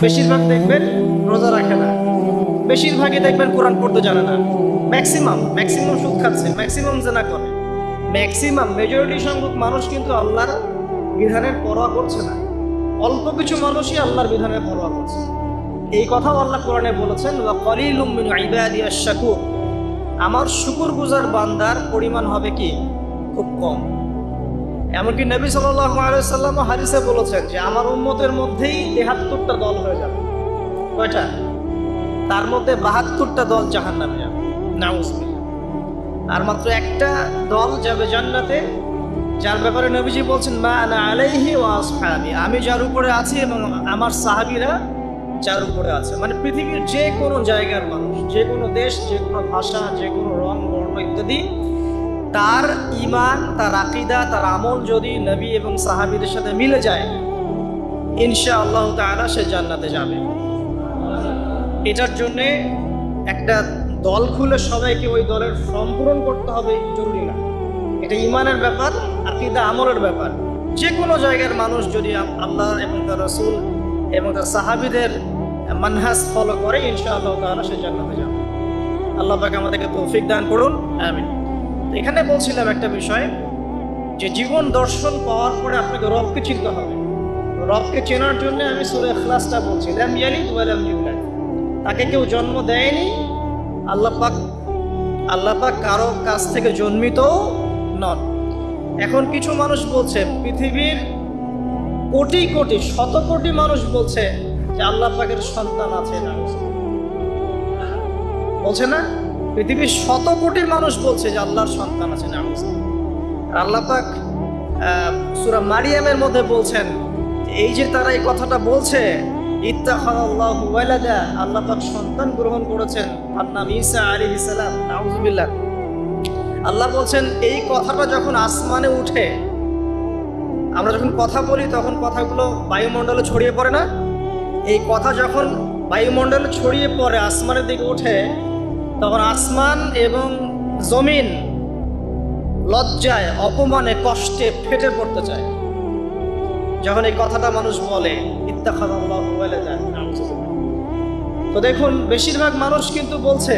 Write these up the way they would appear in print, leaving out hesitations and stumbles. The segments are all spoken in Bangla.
বেশিরভাগ দেখবেন রোজা রাখে না, বেশিরভাগই দেখবেন কোরআন পড়তে জানে না, ম্যাক্সিমাম সুদ খাচ্ছে, ম্যাক্সিমাম জেনা করে, ম্যাক্সিমাম মেজরিটি সংখ্যক মানুষ কিন্তু আল্লাহর বিধানের পরোয়া করছে না। অল্প কিছু মানুষই আল্লাহর বিধানের পরোয়া করছে। এই কথাও আল্লাহ কোরআনে বলেছেন, ওয়া কলিলুম মিন ইবাদিয়াশ শাকুর, আমার শুকরগুজার বান্দার পরিমাণ হবে কি খুব কম। এমনকি নবী সাল্লাল্লাহু আলাইহি ওয়াসাল্লাম হাদিসে বলেছেন যে আমার উম্মতের মধ্যেই ৭৩টা দল হয়ে যাবে। কয়টা? তার মধ্যে ৭২টা দল জাহান্নামে যাবে, নাউজুবিল্লাহ। আর মাত্র একটা দল যাবে জান্নাতে, যার ব্যাপারে নবীজি বলছেন মা আনা আলাইহি ওয়া আসহাবি, আমি যার উপরে আছি এবং আমার সাহাবীরা যার উপরে আছে। মানে পৃথিবীর যে কোনো জায়গার মানুষ, যে কোনো দেশ, যে কোনো ভাষা, যে কোনো রং বর্ণ ইত্যাদি, তার ঈমান, তার আকীদা, তার আমল যদি নবী এবং সাহাবীদের সাথে মিলে যায়, ইনশাআল্লাহ তাআলা সে জান্নাতে যাবে। এটার জন্যে একটা দল খুলে সবাইকে ওই দলের ফর্ম পূরণ করতে হবে জরুরি না। এটা ঈমানের ব্যাপার, আকীদা আমলের ব্যাপার। যে কোনো জায়গার মানুষ যদি আল্লাহ এবং তার রাসূল এবং তার সাহাবীদের মানহাজ ফলো করে, ইনশাআল্লাহ তাআলা সে জান্নাতে যাবে। আল্লাহ পাক আমাদেরকে তৌফিক দান করুন, আমিন। এখানে বলছিলাম একটা বিষয়, যে জীবন দর্শন পাওয়ার পরে আপনাকে রবকে চিনতে হবে। রবকে চেনার জন্য আমি সূরা ইখলাসটা বলছি, লাম ইয়ালিদ ওয়া লাম ইউলাদ, তাকে কেউ জন্ম দেয়নি, আল্লাহ পাক কারো কাছ থেকে জন্মিত নন। এখন কিছু মানুষ বলছে, পৃথিবীর কোটি কোটি শত কোটি মানুষ বলছে যে আল্লাহ পাকের সন্তান আছে, না বলছে না? পৃথিবীর শত কোটি মানুষ বলছে যে আল্লাহর সন্তান আছে, না? আল্লাহ পাক সূরা মারিয়ামের মধ্যে বলছেন, এই যে তারা এই কথাটা বলছে, ইত্তাখাযাল্লাহু ওয়ালাদা, আল্লাহ পাক সন্তান গ্রহণ করেছেন, তার নাম ঈসা আলাইহিস সালাম, নাউযুবিল্লাহ। আল্লাহ বলছেন এই কথাটা যখন আসমানে উঠে, আমরা যখন কথা বলি তখন কথাগুলো বায়ুমণ্ডলে ছড়িয়ে পড়ে না? এই কথা যখন বায়ুমণ্ডলে ছড়িয়ে পড়ে, আসমানের দিকে ওঠে, তখন আসমান এবং জমিন লজ্জায়, অপমানে, কষ্টে ফেটে পড়তে চায় যখন এই কথাটা মানুষ বলে, ইত্তাখাযাল্লাহু ওয়ালাদা। তো দেখুন, বেশিরভাগ মানুষ কিন্তু বলছে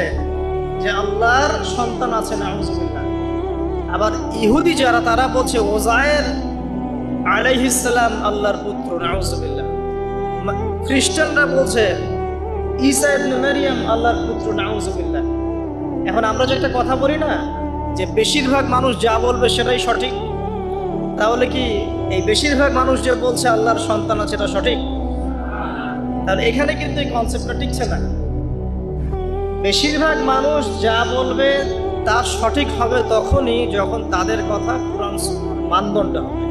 যে আল্লাহর সন্তান আছে, নাউযুবিল্লাহ। আবার ইহুদি যারা, তারা বলছে ওযায়ের আলাইহিস সালাম আল্লাহর পুত্র, নাউযুবিল্লাহ। খ্রিস্টানরা বলছে ঈসা ইবনে মারইয়াম আল্লাহর পুত্র, নাউযুবিল্লাহ। এখন আমরা যে একটা কথা বলি না, যে বেশিরভাগ মানুষ যা বলবে সেটাই সঠিক, তাহলে কি এই বেশিরভাগ মানুষ যে বলছে আল্লাহর সন্তান আছে এটা সঠিক? তাহলে এখানে কিন্তু এই কনসেপ্টটা টিকছে না। বেশিরভাগ মানুষ যা বলবে তা সঠিক হবে তখনই যখন তাদের কথা কোরআন মানদণ্ড হবে।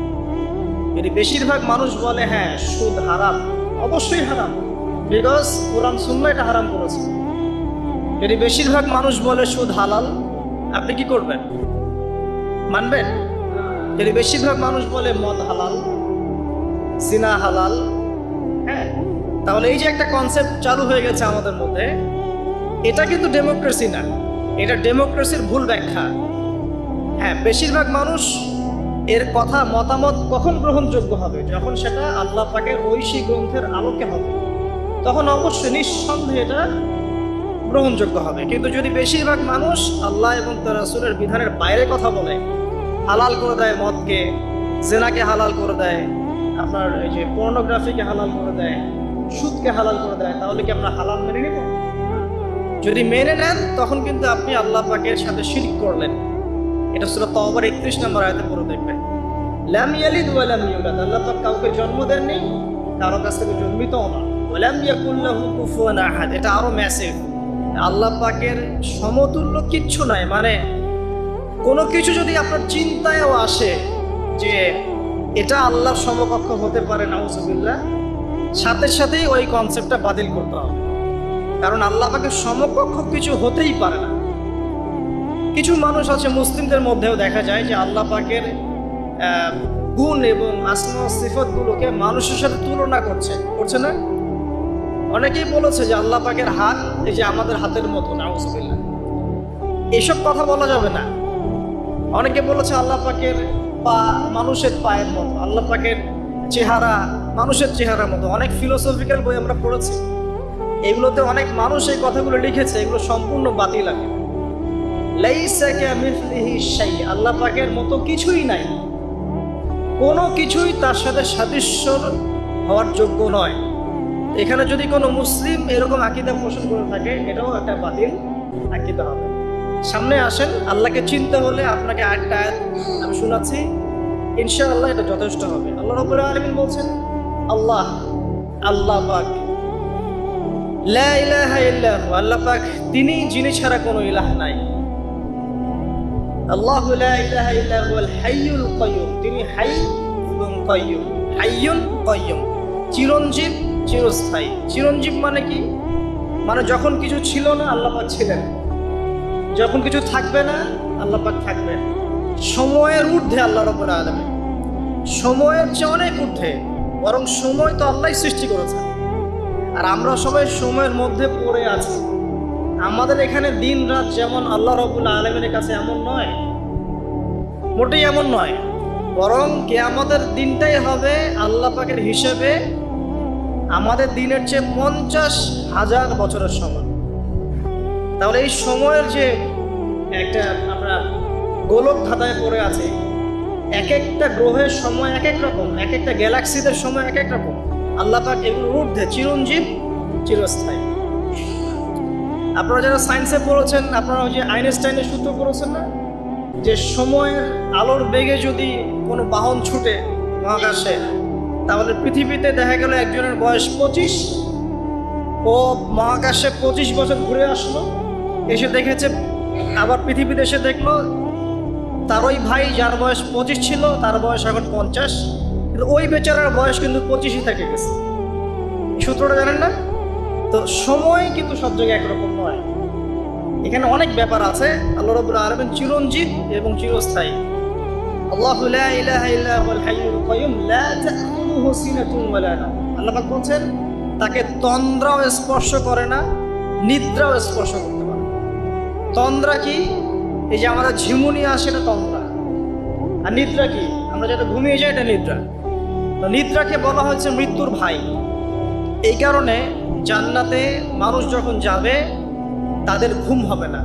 যদি বেশিরভাগ মানুষ বলে হ্যাঁ সুদ হারাম, অবশ্যই হারাম, বিকজ কোরআন সুন্নাহ এটা হারাম করেছে। যদি বেশিরভাগ মানুষ বলে সুদ হালাল, আপনি কি করবেন? মানবেন? যদি বেশিরভাগ মানুষ বলে মদ হালাল, জিনা হালাল, হ্যাঁ, তাহলে এই যে একটা কনসেপ্ট চালু হয়ে গেছে আমাদের মধ্যে, এটা কিন্তু ডেমোক্রেসি না, এটা ডেমোক্রেসির ভুল ব্যাখ্যা। হ্যাঁ, বেশিরভাগ মানুষ এর কথা, মতামত কখন গ্রহণযোগ্য হবে? যখন সেটা আল্লাহ পাকের ঐশী গ্রন্থের আলোকে হবে, তখন অবশ্যই নিঃসন্দেহে এটা গ্রহণযোগ্য হবে। কিন্তু যদি বেশিরভাগ মানুষ আল্লাহ এবং তার রাসূলের বিধানের বাইরে কথা বলে, হালাল করে দেয় মদকে, জেনাকে হালাল করে দেয়, আপনার এই যে পর্নোগ্রাফিকে হালাল করে দেয়, সুদকে হালাল করে দেয়, তাহলে কি আমরা হালাল মেনে নেব? যদি মেনে নেন তখন কিন্তু আপনি আল্লাহ পাকের সাথে শিরক করলেন। এটা সূরা তাওবার 31 নম্বর আয়াতে পড়ে দেখবেন, লাম ইয়ালিদ ওয়া লাম ইউলাদ, আল্লাহ পাক কাউকে জন্ম দেননি, কারো কাছ থেকে জন্মিতও না। ওয়া লাম ইয়াকুল লাহু কুফুয়ান আহাদ, এটা আরো ম্যাসিভ। আল্লাহ পাকের সমতুল্য কিচ্ছু নাই। মানে কোনো কিছু যদি আপনার চিন্তায়ও আসে যে এটা আল্লাহর সমকক্ষ হতে পারে, নাউযুবিল্লাহ, সাথে সাথেই ওই কনসেপ্টটা বাতিল করতে হবে। কারণ আল্লাহ পাকের সমকক্ষ কিছু হতেই পারে না। কিছু মানুষ আছে, মুসলিমদের মধ্যেও দেখা যায় যে আল্লাহ পাকের গুণ এবং আসমা সিফাতগুলোকে মানুষের সাথে তুলনা করছে না? অনেকেই বলেছে যে আল্লাহ পাকের হাত এই যে আমাদের হাতের মতো, নাউযুবিল্লাহ, এইসব কথা বলা যাবে না। অনেকে বলেছে আল্লাহ পাকের পা মানুষের পায়ের মতো, আল্লাহ পাকের চেহারা মানুষের চেহারার মতো। অনেক ফিলোসফিক্যাল বই আমরা পড়েছি, এগুলোতে অনেক মানুষ এই কথাগুলো লিখেছে, এগুলো সম্পূর্ণ বাতিল। লাগে লাইসা কামিসলিহি শাই, আল্লাহ পাকের মতো কিছুই নাই, কোনো কিছুই তার সাথে সাদৃশ্য হওয়ার যোগ্য নয়। এখানে যদি কোনো মুসলিম এরকম আকীদা পোষণ করে থাকে, এটাও একটা বাতিল আকীদা হবে। সামনে আসেন, আল্লাহকে চিনতে হলে আপনাকে একটা আয়াত আমি শোনাচ্ছি, ইনশাআল্লাহ এটা যথেষ্ট হবে। আল্লাহ রাব্বুল আলামিন বলছেন, আল্লাহ আল্লাহ পাক, লা ইলাহা ইল্লাহু, আল্লাহ পাক তিনি যিনি ছাড়া কোনো ইলাহ নাই। আল্লাহু লা ইলাহা ইল্লা হুয়াল হাইয়ুল কাইয়ুম, তিনি হাই এবং কাইয়ুম। হাইয়ুন কাইয়ুম, চিরঞ্জীব চিরস্থায়ী। চিরঞ্জীব মানে কি? মানে যখন কিছু ছিল না আল্লাহ পাক ছিলেন, যখন কিছু থাকবে না আল্লাহ পাক থাকবেন। সময়ের ঊর্ধ্বে আল্লাহ রাব্বুল আলামিন, সময়ের চেয়ে অনেক ঊর্ধ্বে, বরং সময় তো আল্লাহই সৃষ্টি করেছেন, আর আমরা সবাই সময়ের মধ্যে পড়ে আছি। আমাদের এখানে দিন রাত যেমন আল্লাহ রাব্বুল আলামিনের কাছে এমন নয়, মোটেই এমন নয়, বরং কিয়ামতের দিনটাই হবে আল্লাহ পাকের হিসেবে আমাদের দিনের চেয়ে 50,000 বছরের সমান। তাহলে এই সময়ের যে একটা আমরা গোলক ধাঁধায় পড়ে আছি, এক একটা গ্রহের সময় এক এক রকম, এক একটা গ্যালাক্সিদের সময় এক এক রকম। আল্লাহ পাক এগুলোর ঊর্ধ্বে, চিরঞ্জীব চিরস্থায়ী। আপনারা যারা সায়েন্সে পড়েছেন, আপনারা ওই যে আইনস্টাইনের সূত্র পড়েছেন না, যে সময়ের আলোর বেগে যদি কোনো বাহন ছুটে মহাকাশে, তাহলে পৃথিবীতে দেখা গেল একজনের বয়স 25, ও মহাকাশে 25 বছর ঘুরে আসলো, এসে দেখেছে, আবার পৃথিবীতে এসে দেখলো তার ওই ভাই যার বয়স 25 ছিল তার বয়স এখন 50, কিন্তু ওই বেচারার বয়স কিন্তু 25ই থেকে গেছে। সূত্রটা জানেন না? তো সময় কিন্তু সব জায়গায় একরকম নয়, এখানে অনেক ব্যাপার আছে। আল্লাহ রাব্বুল আলামিন চিরঞ্জীব এবং চিরস্থায়ী। আল্লাহু লা ইলাহা ইল্লা হুয়াল হাইয়ুল কাইয়ুম লা তাখুযুহু সিনাতুন ওয়ালা নাওম। আল্লাহ পাক বলেন তাকে তন্দ্রাও স্পর্শ করে না, নিদ্রাও স্পর্শ করতে পারে। তন্দ্রা কি? এই যে আমাদের ঝিমুনি আসে, এটা তন্দ্রা। আর নিদ্রা কি? আমরা যেটা ঘুমিয়ে যাই, এটা নিদ্রা। তো নিদ্রাকে বলা হচ্ছে মৃত্যুর ভাই। এই কারণে জান্নাতে মানুষ যখন যাবে তাদের ঘুম হবে না,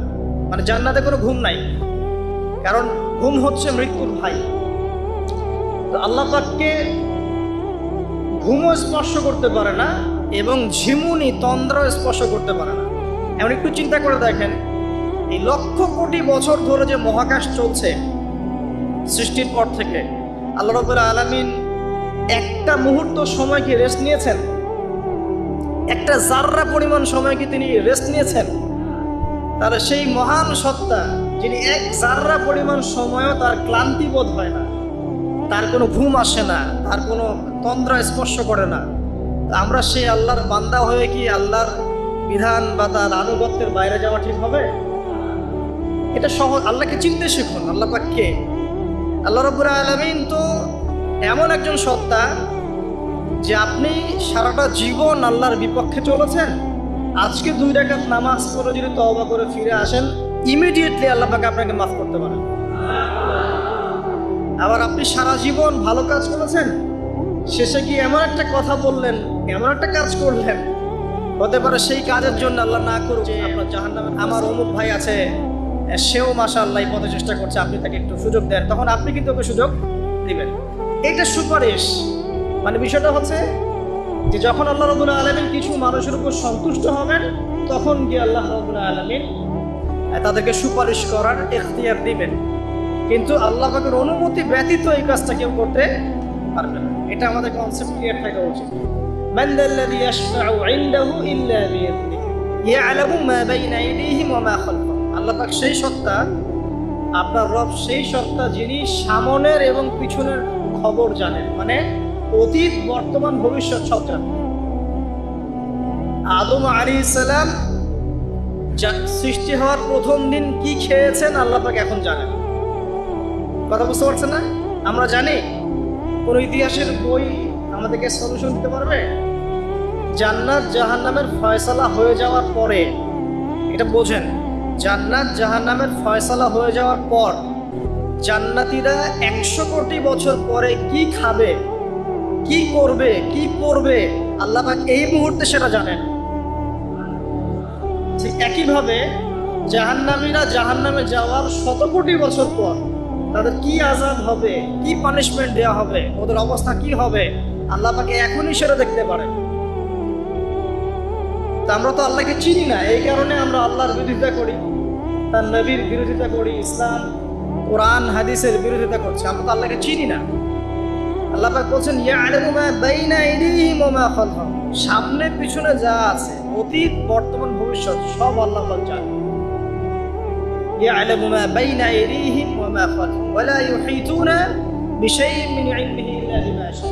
মানে জান্নাতে কোনো ঘুম নাই, কারণ ঘুম হচ্ছে মৃত্যুর ভাই। তো আল্লাহ পাককে ঘুমও স্পর্শ করতে পারে না এবং ঝিমুনি তন্দ্রাও স্পর্শ করতে পারে না। এমন একটু চিন্তা করে দেখেন, এই লক্ষ কোটি বছর ধরে যে মহাকাশ চলছে সৃষ্টির পর থেকে, আল্লাহ রাব্বুল আলামিন একটা মুহূর্ত সময় কি রেস্ট নিয়েছেন? একটা জাররা পরিমাণ সময় কি তিনি রেস্ট নিয়েছেন? তার সেই মহান সত্তা যিনি এক জাররা পরিমাণ সময়ও তার ক্লান্তি বোধ হয় না, তার কোনো ঘুম আসে না, তার কোনো তন্দ্রা স্পর্শ করে না, আমরা সেই আল্লাহর বান্দা হয়ে কি আল্লাহর বিধান বা তার আনুগত্যের বাইরে যাওয়া ঠিক হবে? এটা সহজ। আল্লাহকে চিনতে শিখুন। আল্লাহ পাক কে? আল্লাহ রাব্বুল আলামিন তো এমন একজন সত্তা যে আপনি সারাটা জীবন আল্লাহর বিপক্ষে চলেছেন, আজকে 2 রাকাত নামাজ পড়ে যদি তওবা করে ফিরে আসেন, ইমিডিয়েটলি আল্লাহ পাক আপনাকে মাফ করতে পারেন। আবার আপনি সারা জীবন ভালো কাজ করেছেন, শেষে কি এমন একটা কথা বললেন, এমন একটা কাজ করলেন, হতে পারে সেই কাজের জন্য আল্লাহ না করুক আপনার জাহান্নামে, আমার অমুক ভাই আছে, সেও মাশাআল্লাহ এই পথে চেষ্টা করছে, আপনি তাকে একটু সুযোগ দেন, তখন আপনি কিন্তু ওকে সুযোগ দিবেন। এটা সুপারিশ। মানে বিষয়টা হচ্ছে যে যখন আল্লাহ রাব্বুল আলামিন কিছু মানুষের উপর সন্তুষ্ট হবেন, তখন গিয়ে আল্লাহ রাব্বুল আলামিন তাদেরকে সুপারিশ করার ইখতিয়ার দিবেন। কিন্তু আল্লাহ পাকের অনুমতি ব্যতীত এই কাজটা কেউ করতে পারবে না। এটা আমাদের কনসেপ্ট ক্লিয়ার থাকা উচিত। মান যাল্লাযী ইয়াশফাউ ইনদাহু ইল্লা বিইذনিহি ইয়া'লামু মা বাইনা আইদিহিম ওয়া মা খালফাহুম। আল্লাহ পাক সেই সত্তা, আপনার রব সেই সত্তা যিনি সামনের এবং পিছনের খবর জানেন, মানে অতীত বর্তমান ভবিষ্যৎ সব জানেন। আদম আলাইহিস সালাম সৃষ্টি হওয়ার প্রথম দিন কি খেয়েছেন আল্লাহ পাক এখন জানেন। কথা বুঝতে পারছেন না? আমরা জানি? কোন ইতিহাসের বই আমাদেরকে সলিউশন দিতে পারবে? জান্নাত জাহান্নামের ফয়সালা হয়ে যাওয়ার পরে, এটা বোঝেন, জান্নাত জাহান্নামের ফয়সালা হয়ে যাওয়ার পর জান্নাতীরা 100 কোটি বছর পরে কি খাবে কি করবে কি পড়বে আল্লাহ পাক এই মুহূর্তে সেটা জানেন। ঠিক একইভাবে জাহান্নামীরা জাহান্নামে যাওয়ার শত কোটি বছর পর তাদের কি আযাব হবে, কি পানিশমেন্ট দেওয়া হবে, ওদের অবস্থা কি হবে আল্লাহ পাকে এখনই সেটা দেখতে পারেন। তা আমরা তো আল্লাহকে চিনি না, এই কারণে আমরা আল্লাহর বিরোধিতা করি, তার নবীর বিরোধিতা করি, ইসলাম কোরআন হাদিসের বিরোধিতা করছি, আমরা তো আল্লাহকে চিনি না। আল্লাহ পাক বলছেন ইয়ালামু মা বাইনা আইদিহিম ওয়া মা খালফাহুম, সামনে পিছনে যা আছে অতীত বর্তমান ভবিষ্যৎ সব আল্লাহ পাক জানেন। ইয়ালামু মা বাইনা আইদিহিম ওয়া মা খালফাহুম ওয়া লা ইউহিতুনা বিশাইইন মিন ইলমিহি ইল্লা বিমা শা।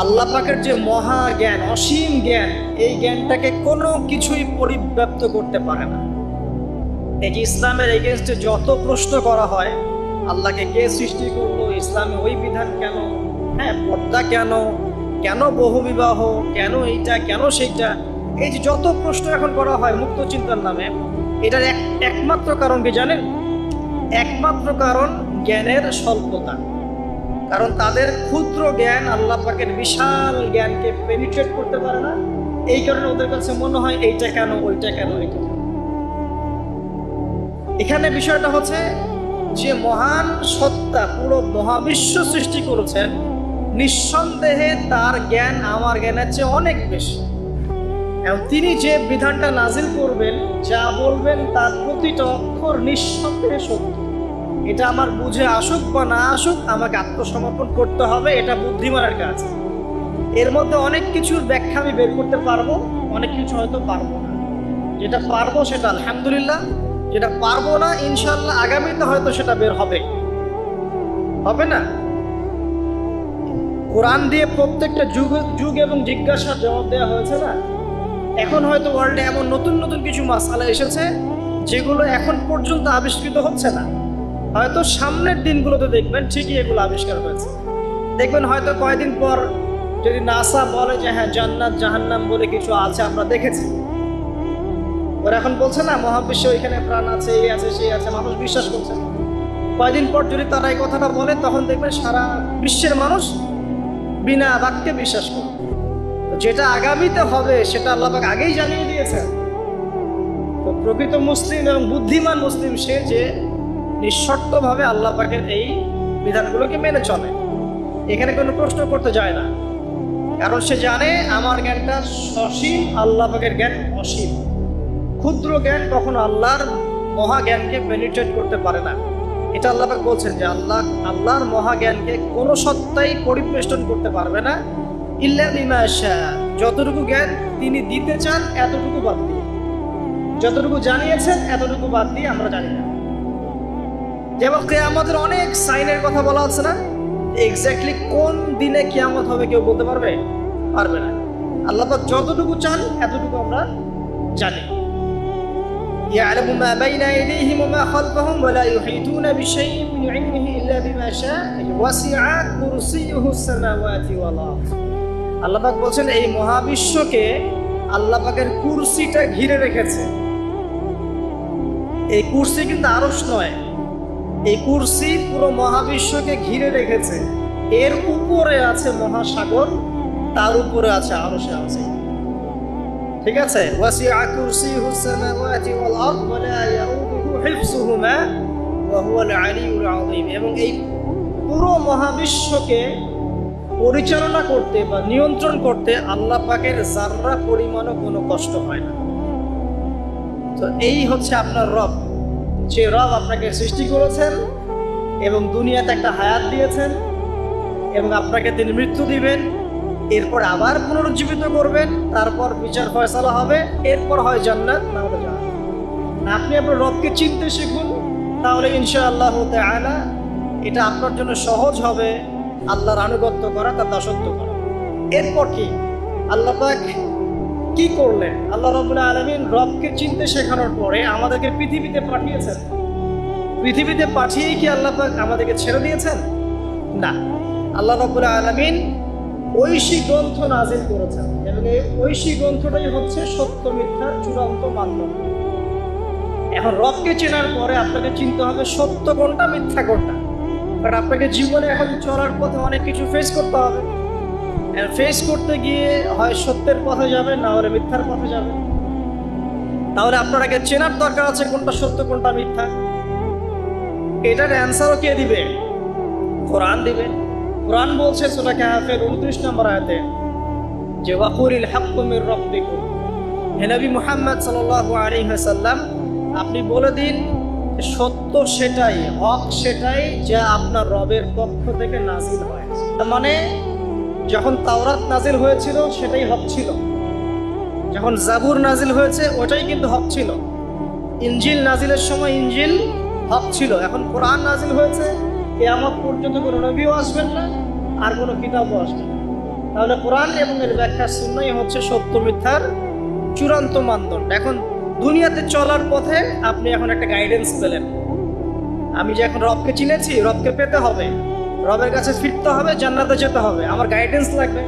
আল্লাহ পাকের যে মহা জ্ঞান, অসীম জ্ঞান, এই জ্ঞানটাকে কোনো কিছুই পরিব্যাপ্ত করতে পারে না। এই যে ইসলামের এগেনস্টে যত প্রশ্ন করা হয়, আল্লাহকে কে সৃষ্টি করলো, ইসলামে ওই বিধান কেন, হ্যাঁ পর্দা কেন, কেন বহুবিবাহ, কেন এইটা কেন সেইটা, এই যে যত প্রশ্ন এখন করা হয় মুক্ত চিন্তার নামে, এটার একমাত্র কারণ কি জানেন? একমাত্র কারণ জ্ঞানের স্বল্পতা। কারণ তাদের ক্ষুদ্র জ্ঞান আল্লাহ পাকের বিশাল জ্ঞানকে পেনিট্রেট করতে পারে না। এই কারণে ওদের কাছে মনে হয় এইটা কেন, ওইটা কেন, এইটা কেন। এখানে বিষয়টা হচ্ছে যে মহান সত্তা পুরো মহাবিশ্ব সৃষ্টি করেছেন, নিঃসন্দেহে তার জ্ঞান আমার জ্ঞানের চেয়ে অনেক বেশি। এবং তিনি যে বিধানটা নাজিল করবেন, যা বলবেন তার প্রতিটা অক্ষর নিঃসন্দেহে সত্য। এটা আমার বুঝে আসুক বা না আসুক, আমাকে আত্মসমর্পণ করতে হবে, এটা বুদ্ধিমানের কাজ। এর মধ্যে অনেক কিছুর ব্যাখ্যা আমি বের করতে পারবো, অনেক কিছু হয়তো পারবো না। যেটা পারবো সেটা আলহামদুলিল্লাহ, যেটা পারবো না ইনশাআল্লাহ আগামীতে হয়তো সেটা বের হবে, হবে না? কোরআন দিয়ে প্রত্যেকটা যুগ এবং জিজ্ঞাসার জবাব দেওয়া হয়েছে না? এখন হয়তো ওয়ার্ল্ডে এমন নতুন নতুন কিছু মাসালা এসেছে যেগুলো এখন পর্যন্ত আবিষ্কৃত হচ্ছে না, হয়তো সামনের দিনগুলোতে দেখবেন ঠিকই এগুলো আবিষ্কার হয়েছে। দেখবেন হয়তো কয়েকদিন পর যদি নাসা বলে যে হ্যাঁ জান্নাত জাহান্নাম বলে কিছু আছে, আমরা দেখেছি, ওরা এখন বলছে না মহাবিশ্বে ওইখানে প্রাণ আছে, এই আছে সেই আছে, মানুষ বিশ্বাস করছে। কয়েকদিন পর যদি তারা এই কথাটা বলে, তখন দেখবেন সারা বিশ্বের মানুষ বিনা বাক্যে বিশ্বাস করে। যেটা আগামীতে হবে সেটা আল্লাহ পাক আগেই জানিয়ে দিয়েছেন। তো প্রকৃত মুসলিম এবং বুদ্ধিমান মুসলিম সে যে নিঃশর্তভাবে আল্লাহ পাকের এই বিধানগুলোকে মেনে চলে, এখানে কোনো প্রশ্ন করতে যায় না। কারণ সে জানে আমার জ্ঞানটা সসীম, আল্লাহ পাকের জ্ঞান অসীম। ক্ষুদ্র জ্ঞান কখনো আল্লাহর মহা জ্ঞানকে পেনিট্রেট করতে পারে না। এটা আল্লাহ পাক বলছেন যে আল্লাহর মহা জ্ঞানকে কোনো সত্তাই পরিবেষ্টন করতে পারবে না, ইল্লা বিমা শা। যতটুকু জ্ঞান তিনি দিতে চান এতটুকু বাদ দিয়ে, যতটুকু জানিয়েছেন এতটুকু বাদ দিয়ে আমরা জানি না। যেমন কিয়ামতের অনেক সাইনের কথা বলা হচ্ছে না, এক্স্যাক্টলি কোন দিনে কিয়ামত হবে কেউ বলতে পারবে না। আল্লাহ পাক যতটুকু চান এতটুকু আমরা জানি। ইয়ালামু মা বাইনা আইদিহিম ওয়া মা খালফাহুম ওয়া লা ইউহিতুনা বিশাইইন মিন ইলমিহি ইল্লা বিমা শা ওয়াসিআ কুরসিয়ুহুস সামাওয়াতি ওয়াল আরদ। আল্লাহ পাক বলছেন এই মহাবিশ্বকে আল্লাহ পাকের কুরসিটা ঘিরে রেখেছে। এই কুরসি কিন্তু আরশ নয়, এই কুরসি পুরো মহাবিশ্বকে ঘিরে রেখেছে। এর উপরে আছে মহাসাগর, তার উপরে আছে আরশে আছে। ঠিক আছে? ওয়াসিআ কুরসিয়ুহুস সামাওয়াতি ওয়াল আরদ ওয়া লা ইয়াউদুহু হিফযুহুমা ওয়া হুয়াল আলিয়্যুল আযীম। এবং এই পুরো মহাবিশ্বকে পরিচালনা করতে বা নিয়ন্ত্রণ করতে আল্লাহ পাকের যাররা পরিমাণও কোনো কষ্ট হয় না। তো এই হচ্ছে আপনার রব, যে রব আপনাকে সৃষ্টি করেছেন এবং দুনিয়াতে একটা হায়াত দিয়েছেন, এবং আপনাকে তিনি মৃত্যু দিবেন, এরপর আবার পুনরুজ্জীবিত করবেন, তারপর বিচার ফয়সালা হবে, এরপর হয় জান্নাত না হলে জাহান্নাম। আপনি আপনার রবকে চিনতে শিখুন, তাহলে ইনশাআল্লাহ তাআলা এটা আপনার জন্য সহজ হবে আল্লাহর আনুগত্য করা, তার দাসত্ব করা। এরপর কি আল্লাহ পাক কি করলেন? আল্লাহ রাব্বুল আলামিন রবকে চিনতে শেখানোর পরে আমাদেরকে পৃথিবীতে পাঠিয়েছেন। পৃথিবীতে পাঠিয়েই কি আল্লাহ পাক আমাদেরকে ছেড়ে দিয়েছেন? না, আল্লাহ রাব্বুল আলামিন ঐশী গ্রন্থ নাজিল করেছেন, এবং এই ঐশী গ্রন্থটাই হচ্ছে সত্য মিথ্যার চূড়ান্ত মানদণ্ড। এখন রবকে চেনার পরে আপনাকে চিনতে হবে সত্য কোনটা মিথ্যা কোনটা। কারণ আপনাকে জীবনে এখন চলার পথে অনেক কিছু ফেস করতে হবে, ফেস করতে গিয়ে হয় সত্যের পথে যাবে, না হলে মিথ্যার পথে যাবে। তাহলে আপনার আগে চেনার দরকার আছে কোনটা সত্য কোনটা মিথ্যা। এটার অ্যান্সারও কে দিবে? কোরআন দিবে। কোরআন বলছে সূরা কাহফের 29 নম্বর আয়াতে যে ওয়াকুলিল হাক্কু মির রাব্বিকুম, হে নবী মুহাম্মদ সাল্লাল্লাহু আলাইহি ওয়াসাল্লাম আপনি বলে দিন সত্য সেটাই, হক সেটাই যা আপনার রবের পক্ষ থেকে নাজিল হয়। মানে যখন তাওরাত নাজিল হয়েছিল সেটাই হক ছিল, যখন জাবুর নাজিল হয়েছে ওটাই কিন্তু হক ছিল, ইনজিল নাজিলের সময় ইনজিল হক ছিল। এখন কোরআন নাজিল হয়েছে, কিয়ামত পর্যন্ত কোনো নবীও আসবেন না, আর কোনো কিতাবও আসবে না। তাহলে কোরআন এবং এর ব্যাখ্যা সুন্নাহই হচ্ছে সত্য মিথ্যার চূড়ান্ত মানদণ্ড। এখন দুনিয়াতে চলার পথে আপনি এখন একটা গাইডেন্স পেলেন। আমি যে এখন রবকে চিনেছি, রবকে পেতে হবে, রবের কাছে ফিরতে হবে, জান্নাতে যেতে হবে, আমার গাইডেন্স লাগবে।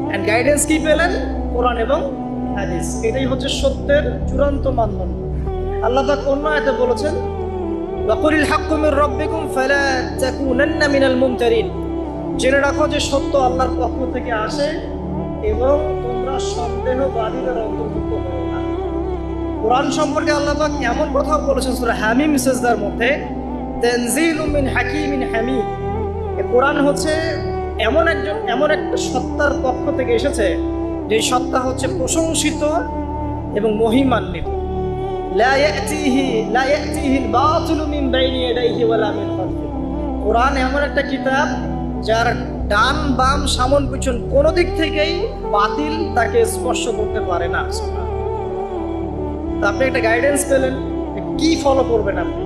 অ্যান্ড গাইডেন্স কি পেলেন? কোরআন এবং হাদিস। এটাই হচ্ছে সত্যের চূড়ান্ত মানদণ্ড। আল্লাহ পাক অন্য আয়াতে বলেছেন ওয়াকুলিল হাক্কু মির রাব্বিকুম ফালা তাকুনান্না মিনাল মুমতারিন, জেনে রাখো যে সত্য আল্লাহর পক্ষ থেকে আসে এবং তোমরা সন্দেহবাদীদের অন্তর্ভুক্ত হও না। কোরআন সম্পর্কে আল্লাহ পাক এমন কথা বলেছেন সূরা হামিম সিজদার মধ্যে, তানজিলুম মিন হাকিমিন হামিদ। এই কোরআন হচ্ছে এমন একটা সত্তার পক্ষ থেকে এসেছে যে সত্তা হচ্ছে প্রশংসিত এবং মহিমান্বিত। লা ইয়াতিহিল বাতিলু মিন বাইনি ইয়াদাইহি ওয়ালা মিন খালফিহি। কোরআন এমন একটা কিতাব যার ডান বাম সামন পিছন কোনো দিক থেকেই বাতিল তাকে স্পর্শ করতে পারে না। আপনি একটা গাইডেন্স পেলেন, কি ফলো করবেন আপনি,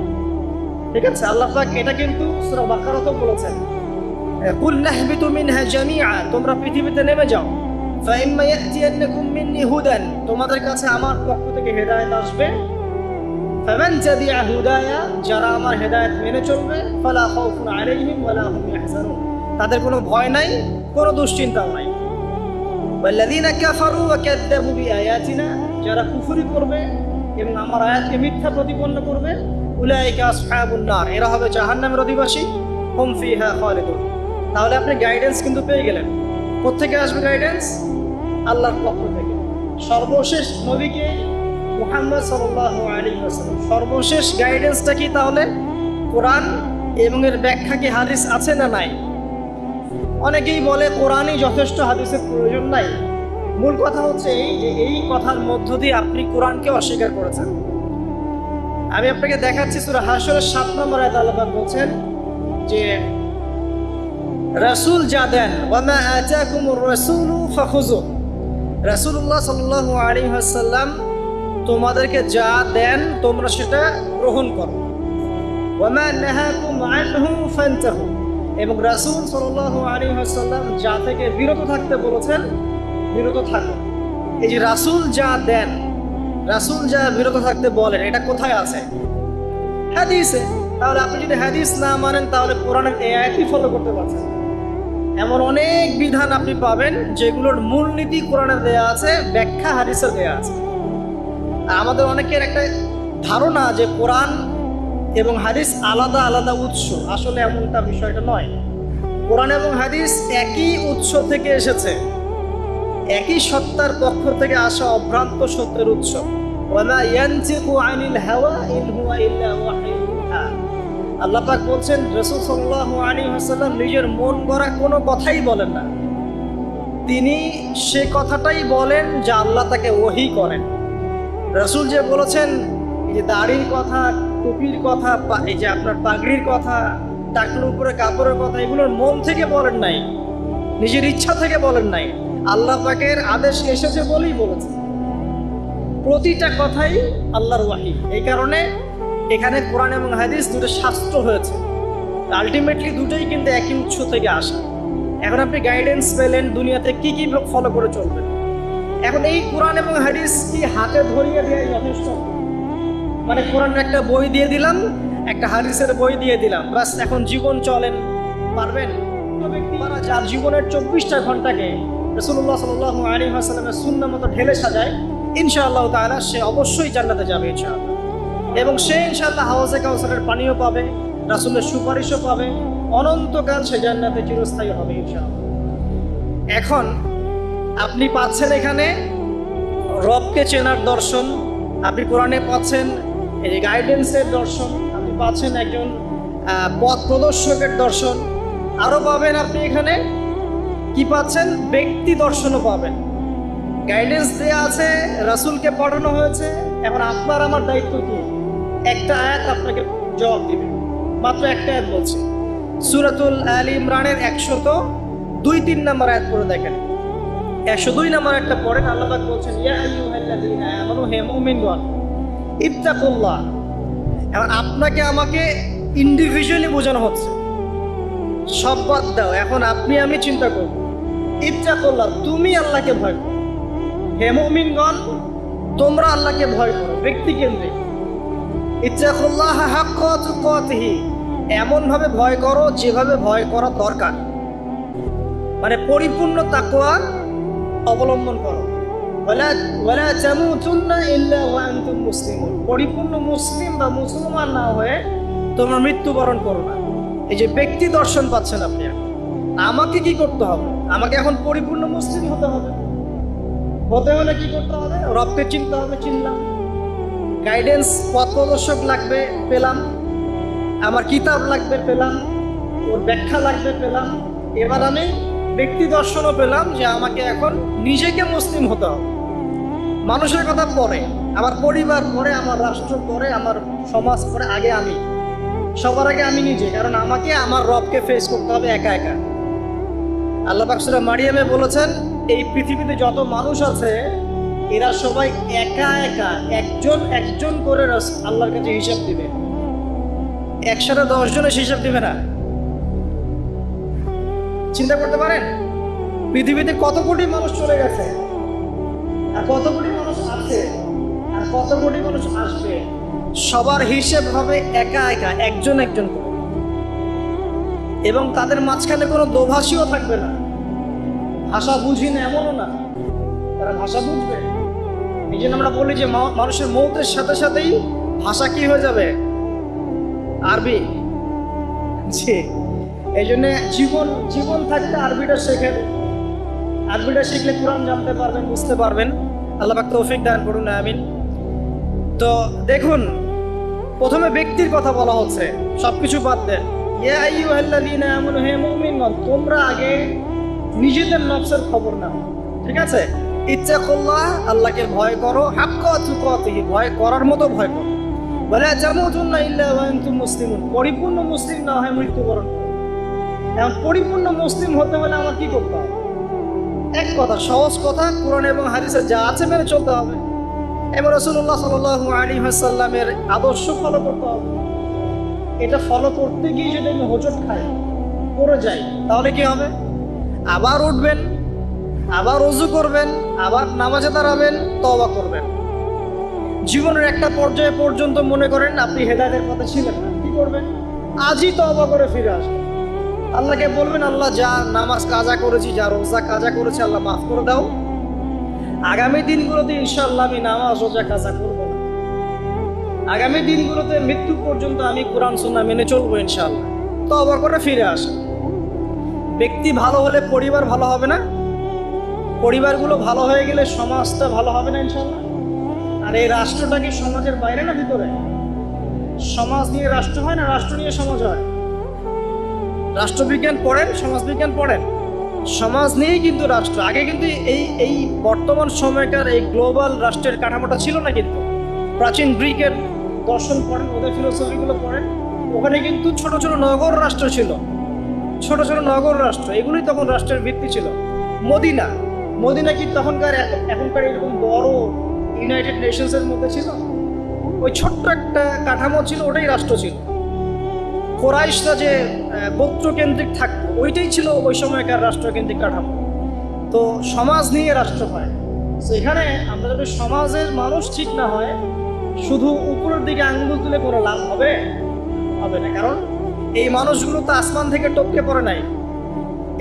ঠিক আছে? আল্লাহ পাক এটা কিন্তু সূরা বাকারাতে বলেছেন কুল নাহবিতু মিনহা জামিআ, তোমরা পৃথিবীতে নেমে যাও, ফাইম্মা ইয়াতিয়ান্নাকুম মিন্নি হুদান, তোমাদের কাছে আমার পক্ষ থেকে হেদায়েত আসবে, ফামান তাবিআ হুদায়া, যারা আমার হেদায়েত মেনে চলবে, ফালা খাউফুন আলাইহিম ওয়ালা হুম ইয়াহজানুন, তাদের কোনো ভয় নাই, কোনো দুশ্চিন্তাও নাই। ওয়াল্লাযীনা কাফারু ওয়া কাযযাবু বিআয়াতিনা, যারা কুফরি করবে এবং আমার আয়াতকে মিথ্যা প্রতিপন্ন করবে, উলাইকা আসহাবুন নার, এরা হবে জাহান্নামের অধিবাসী, হুম ফিহা খালিদুন। তাহলে আপনি গাইডেন্স কিন্তু পেয়ে গেলেন। কোত্থেকে আসবে গাইডেন্স? আল্লাহর পক্ষ থেকে। সর্বশেষ নবীকে মুহাম্মদ সাল্লাল্লাহু আলাইহি ওয়াসাল্লাম, সর্বশেষ গাইডেন্সটা কি তাহলে? কোরআন এবং এর ব্যাখ্যা কি হাদিস আছে না নাই? অনেকেই বলে কোরআনই যথেষ্ট, হাদিসের প্রয়োজন নাই। মূল কথা হচ্ছে এই যে এই কথার মধ্য দিয়ে আপনি কোরআনকে অস্বীকার করেছেন। আমি আপনাকে দেখাচ্ছি সূরা হাশরের 7 নম্বর আয়াতে আল্লাহ পাক বলছেন যে রাসূল যা দেন ওয়ামা আতাকুমুর রাসূলু ফাখুযু, রাসূলুল্লাহ সাল্লাল্লাহু আলাইহি ওয়াসাল্লাম তোমাদেরকে যা দেন তোমরা সেটা গ্রহণ করো, ওয়ামা নাহাকুম আনহু ফান্তাহু, এবং রাসূল সাল্লাল্লাহু আলাইহি ওয়াসাল্লাম যা থেকে বিরত থাকতে বলেছেন বিরত থাকো। এই যে রাসূল যা দেন, রাসূল যা বিরত থাকতে বলেন, এটা কোথায় আছে? হাদিসে। তাহলে আপনি যদি হাদিস না মানেন তাহলে কোরআনের এই আয়াতই ফলো করতে পারছেন। এমন অনেক বিধান আপনি পাবেন যেগুলোর মূলনীতি কোরআনে দেয়া আছে, ব্যাখ্যা হাদিসে দেয়া আছে। আর আমাদের অনেকের একটা ধারণা যে কোরআন এবং হাদিস আলাদা আলাদা উৎস, আসলে এমনটা বিষয়টা নয়। কোরআন এবং হাদিস একই উৎস থেকে এসেছে, একই সত্তার পক্ষ থেকে আসা অভ্রান্ত সত্যের উৎস। ওয়ামা ইয়ানতিকু আনিল হাওয়া ইন হুয়া ইল্লা ওয়াহয়ুন ইউহা। আল্লাহ পাক বলছেন রাসূল সাল্লাল্লাহু আলাইহি ওয়াসাল্লাম নিজের মন গড়া কোনো কথাই বলেন না, তিনি সে কথাটাই বলেন যা আল্লাহ তাকে ওহী করেন। রাসূল যে বলেছেন এই যে দাড়ির কথা, টুপির কথা, এই যে আপনার পাগড়ির কথা, টাকলুর উপরে কাপড়ের কথা, এগুলোর মন থেকে বলেন নাই, নিজের ইচ্ছা থেকে বলেন নাই, আল্লাহ পাকের আদেশ এসেছে বলেই বলেছে। প্রতিটা কথাই আল্লাহর ওয়াহী। এই কারণে এখানে কোরআন এবং হাদিস দুটো শাস্ত্র হয়েছে, আলটিমেটলি দুটোই কিন্তু একই উৎস থেকে আসা। এখন আপনি গাইডেন্স পেলেন দুনিয়াতে কি কি ফলো করে চলবেন। এখন এই কোরআন এবং হাদিস কি হাতে ধরিয়ে দেওয়াই যথেষ্ট? মানে কোরআনের একটা বই দিয়ে দিলাম, একটা হাদিসের বই দিয়ে দিলাম, বাস এখন জীবন চলেন, পারবেন? ব্যক্তি যার জীবনের 24টা ঘন্টাকে রাসূলুল্লাহ সাল্লাল্লাহু আলাইহি ওয়াসাল্লামের সুন্নাহ মতো ঢেলে সাজায়, ইনশাআল্লাহ তাআলা সে অবশ্যই জান্নাতে যাবে ইনশাআল্লাহ। এবং সে ইনশাআল্লাহ হাওজে কাউসারের পানিও পাবে, রাসূলের সুপারিশও পাবে, অনন্তকাল সে জান্নাতে চিরস্থায়ী হবে ইনশাআল্লাহ। এখন আপনি পাচ্ছেন এখানে রবকে চেনার দর্শন, আপনি কোরআনে পাচ্ছেন এই গাইডেন্সের দর্শন, আপনি পাচ্ছেন একজন পথ প্রদর্শকের দর্শন, আরও পাবেন আপনি এখানে কি পাচ্ছেন, ব্যক্তি দর্শনও পাবেন। গাইডেন্স দেওয়া আছে, রাসূলকে পড়ানো হয়েছে। এখন আপনার আমার দায়িত্ব কি? একটা আয়াত আপনাকে জবাব দিবে, মাত্র একটা আয়াত বলছি। সূরাতুল আল ইমরানের 102-3 নম্বর আয়াত পড়ে দেখেন। 102 নম্বর একটা পড়েন। আল্লাহ পাক বলছেন, ইয়া আইয়ুহাল্লাযীনা আমানু, হে মুমিনগণ, ইত্তাকুল্লাহ। এখন আপনাকে আমাকে ইন্ডিভিজুয়ালি বোঝানো হচ্ছে, সব বাদ দাও, এখন আপনি আমি চিন্তা করব। ইত্তাকুল্লাহ, তুমি আল্লাহকে ভয় করো। হে মুমিনগণ, তোমরা আল্লাহকে ভয় করো, ব্যক্তি কেন্দ্রিক। ইত্তাকুল্লাহ হাক্কা তুকাতিহি, এমন ভাবে ভয় করো যেভাবে ভয় করা দরকার, মানে পরিপূর্ণ তাকওয়া অবলম্বন করো। ওয়ালা তামুতুন্না ইল্লা ওয়া আনতুম মুসলিমুন, পরিপূর্ণ মুসলিম বা মুসলমান না হয়ে তোমরা মৃত্যুবরণ করো না। এই যে ব্যক্তি দর্শন পাচ্ছেন আপনি, আমাকে কি করতে হবে? আমাকে এখন পরিপূর্ণ মুসলিম হতে হবে। হতে হলে কি করতে হবে? রবকে চিনতে হবে, চিনলাম। গাইডেন্স পথ প্রদর্শক লাগবে, পেলাম। আমার কিতাব লাগবে, পেলাম। ওর ব্যাখ্যা লাগবে, পেলাম। এবার আমি ব্যক্তি দর্শনও পেলাম যে আমাকে এখন নিজেকে মুসলিম হতে হবে। মানুষের কথা পরে, আমার পরিবার পরে, আমার রাষ্ট্র পরে, আমার সমাজ পরে, আগে আমি, সবার আগে আমি নিজে। কারণ আমাকে আমার রবকে ফেস করতে হবে একা একা। আল্লাহ পাক সূরা মারিয়ামে বলেছেন, এই পৃথিবীতে যত মানুষ আছে এরা সবাই একা একা একজন একজন করে আল্লাহর কাছে হিসাব দিবে। একসাথে 10 জনের হিসাব দিবে না। চিন্তা করতে পারেন পৃথিবীতে কত কোটি মানুষ চলে গেছে, আর কত কোটি মানুষ আছে, আর কত কোটি মানুষ আসবে। সবার হিসেব হবে একা একা, একজন একজন করে। এবং তাদের মাঝখানে কোনো দোভাষীও থাকবে না। ভাষা বুঝি না এমনও না, তারা ভাষা বুঝবে। এই জন্য আমরা বলি যে মানুষের মৌতের সাথে সাথেই ভাষা কি হয়ে যাবে? আরবি। জি, এই জন্য জীবন থাকতে আরবিটা শেখেন। আরবিটা শিখলে কোরআন জানতে পারবেন, বুঝতে পারবেন। আল্লাহ পাক তৌফিক দান করুন, আমিন। তো দেখুন, প্রথমে ব্যক্তির কথা বলা হচ্ছে, সবকিছু বাদ দেন। ইয়া আইয়ুহাল্লাযীনা আমানু, হে মুমিনগণ, তোমরা আগে নিজেদের নফসের খবর নাও, ঠিক আছে? ইত্তাকুল্লাহ, আল্লাহকে ভয় করো, হাক্কা তুকাতিহি, ভয় করার মতো ভয় করো। ওয়ালা তামুতুন্না ইল্লা ওয়া আনতুম মুসলিমুন, পরিপূর্ণ মুসলিম না হয় মৃত্যুবরণ করো। এখন পরিপূর্ণ মুসলিম হতে হলে আমার কি করতে হবে? এক কথা, সহজ কথা, কোরআন এবং হাদিসে যা আছে মেনে চলতে হবে এবং রাসূলুল্লাহ সাল্লাল্লাহু আলাইহি ওয়াসাল্লামের আদর্শ ফলো করতে হবে। এটা ফলো করতে গিয়ে যদি আমি হোঁচট খাই, পড়ে যাই, তাহলে কি হবে? আবার উঠবেন, আবার ওযু করবেন, আবার নামাজে দাঁড়াবেন, তওবা করবেন। জীবনের একটা পর্যায়ে পর্যন্ত মনে করেন আপনি হেদায়েতের পথে ছিলেন না, কি করবেন? আজই তওবা করে ফিরে আসবেন। আল্লাহকে বলবেন, আল্লাহ যা নামাজ কাজা করেছি, যা রোজা কাজা করেছি, আল্লাহ মাফ করে দাও। আগামী দিনগুলোতে ইনশাআল্লাহ আমি নামাজ রোজা কাজা করব না। আগামী দিনগুলোতে মৃত্যু পর্যন্ত আমি কোরআন সুন্নাহ মেনে চলবো ইনশাআল্লাহ। তওবা করে ফিরে আসেন। ব্যক্তি ভালো হলে পরিবার ভালো হবে না? পরিবারগুলো ভালো হয়ে গেলে সমাজটা ভালো হবে না ইনশাআল্লাহ? আর এই রাষ্ট্রটা কি সমাজের বাইরে না ভিতরে? সমাজ নিয়ে রাষ্ট্র হয় না, রাষ্ট্র নিয়ে সমাজ হয়। রাষ্ট্রবিজ্ঞান পড়েন, সমাজবিজ্ঞান পড়েন, সমাজ নিয়েই কিন্তু রাষ্ট্র। আগে কিন্তু এই বর্তমান সময়কার এই গ্লোবাল রাষ্ট্রের কাঠামোটা ছিল না। কিন্তু প্রাচীন গ্রিকের দর্শন পড়েন, ওদের ফিলোসফিগুলো পড়েন, ওখানে কিন্তু ছোট ছোট নগর রাষ্ট্র ছিল, ছোট ছোট নগর রাষ্ট্র, এগুলোই তখন রাষ্ট্রের ভিত্তি ছিল। মদিনা কি এখনকার এরকম বড় ইউনাইটেড নেশনসের মধ্যে ছিল? ওই ছোট্ট একটা কাঠামো ছিল, ওটাই রাষ্ট্র ছিল। কোরাইশরা যে গোত্রকেন্দ্রিক থাকতো, ওইটাই ছিল ওই সময়কার রাষ্ট্রকেন্দ্রিক কাঠামো। তো সমাজ নিয়ে রাষ্ট্র হয়। তো এখানে আমরা যদি সমাজের মানুষ ঠিক না হয়, শুধু উপরের দিকে আঙ্গুল তুলে কোনো লাভ হবে না। কারণ এই মানুষগুলো তো আসমান থেকে টপকে পড়ে নাই,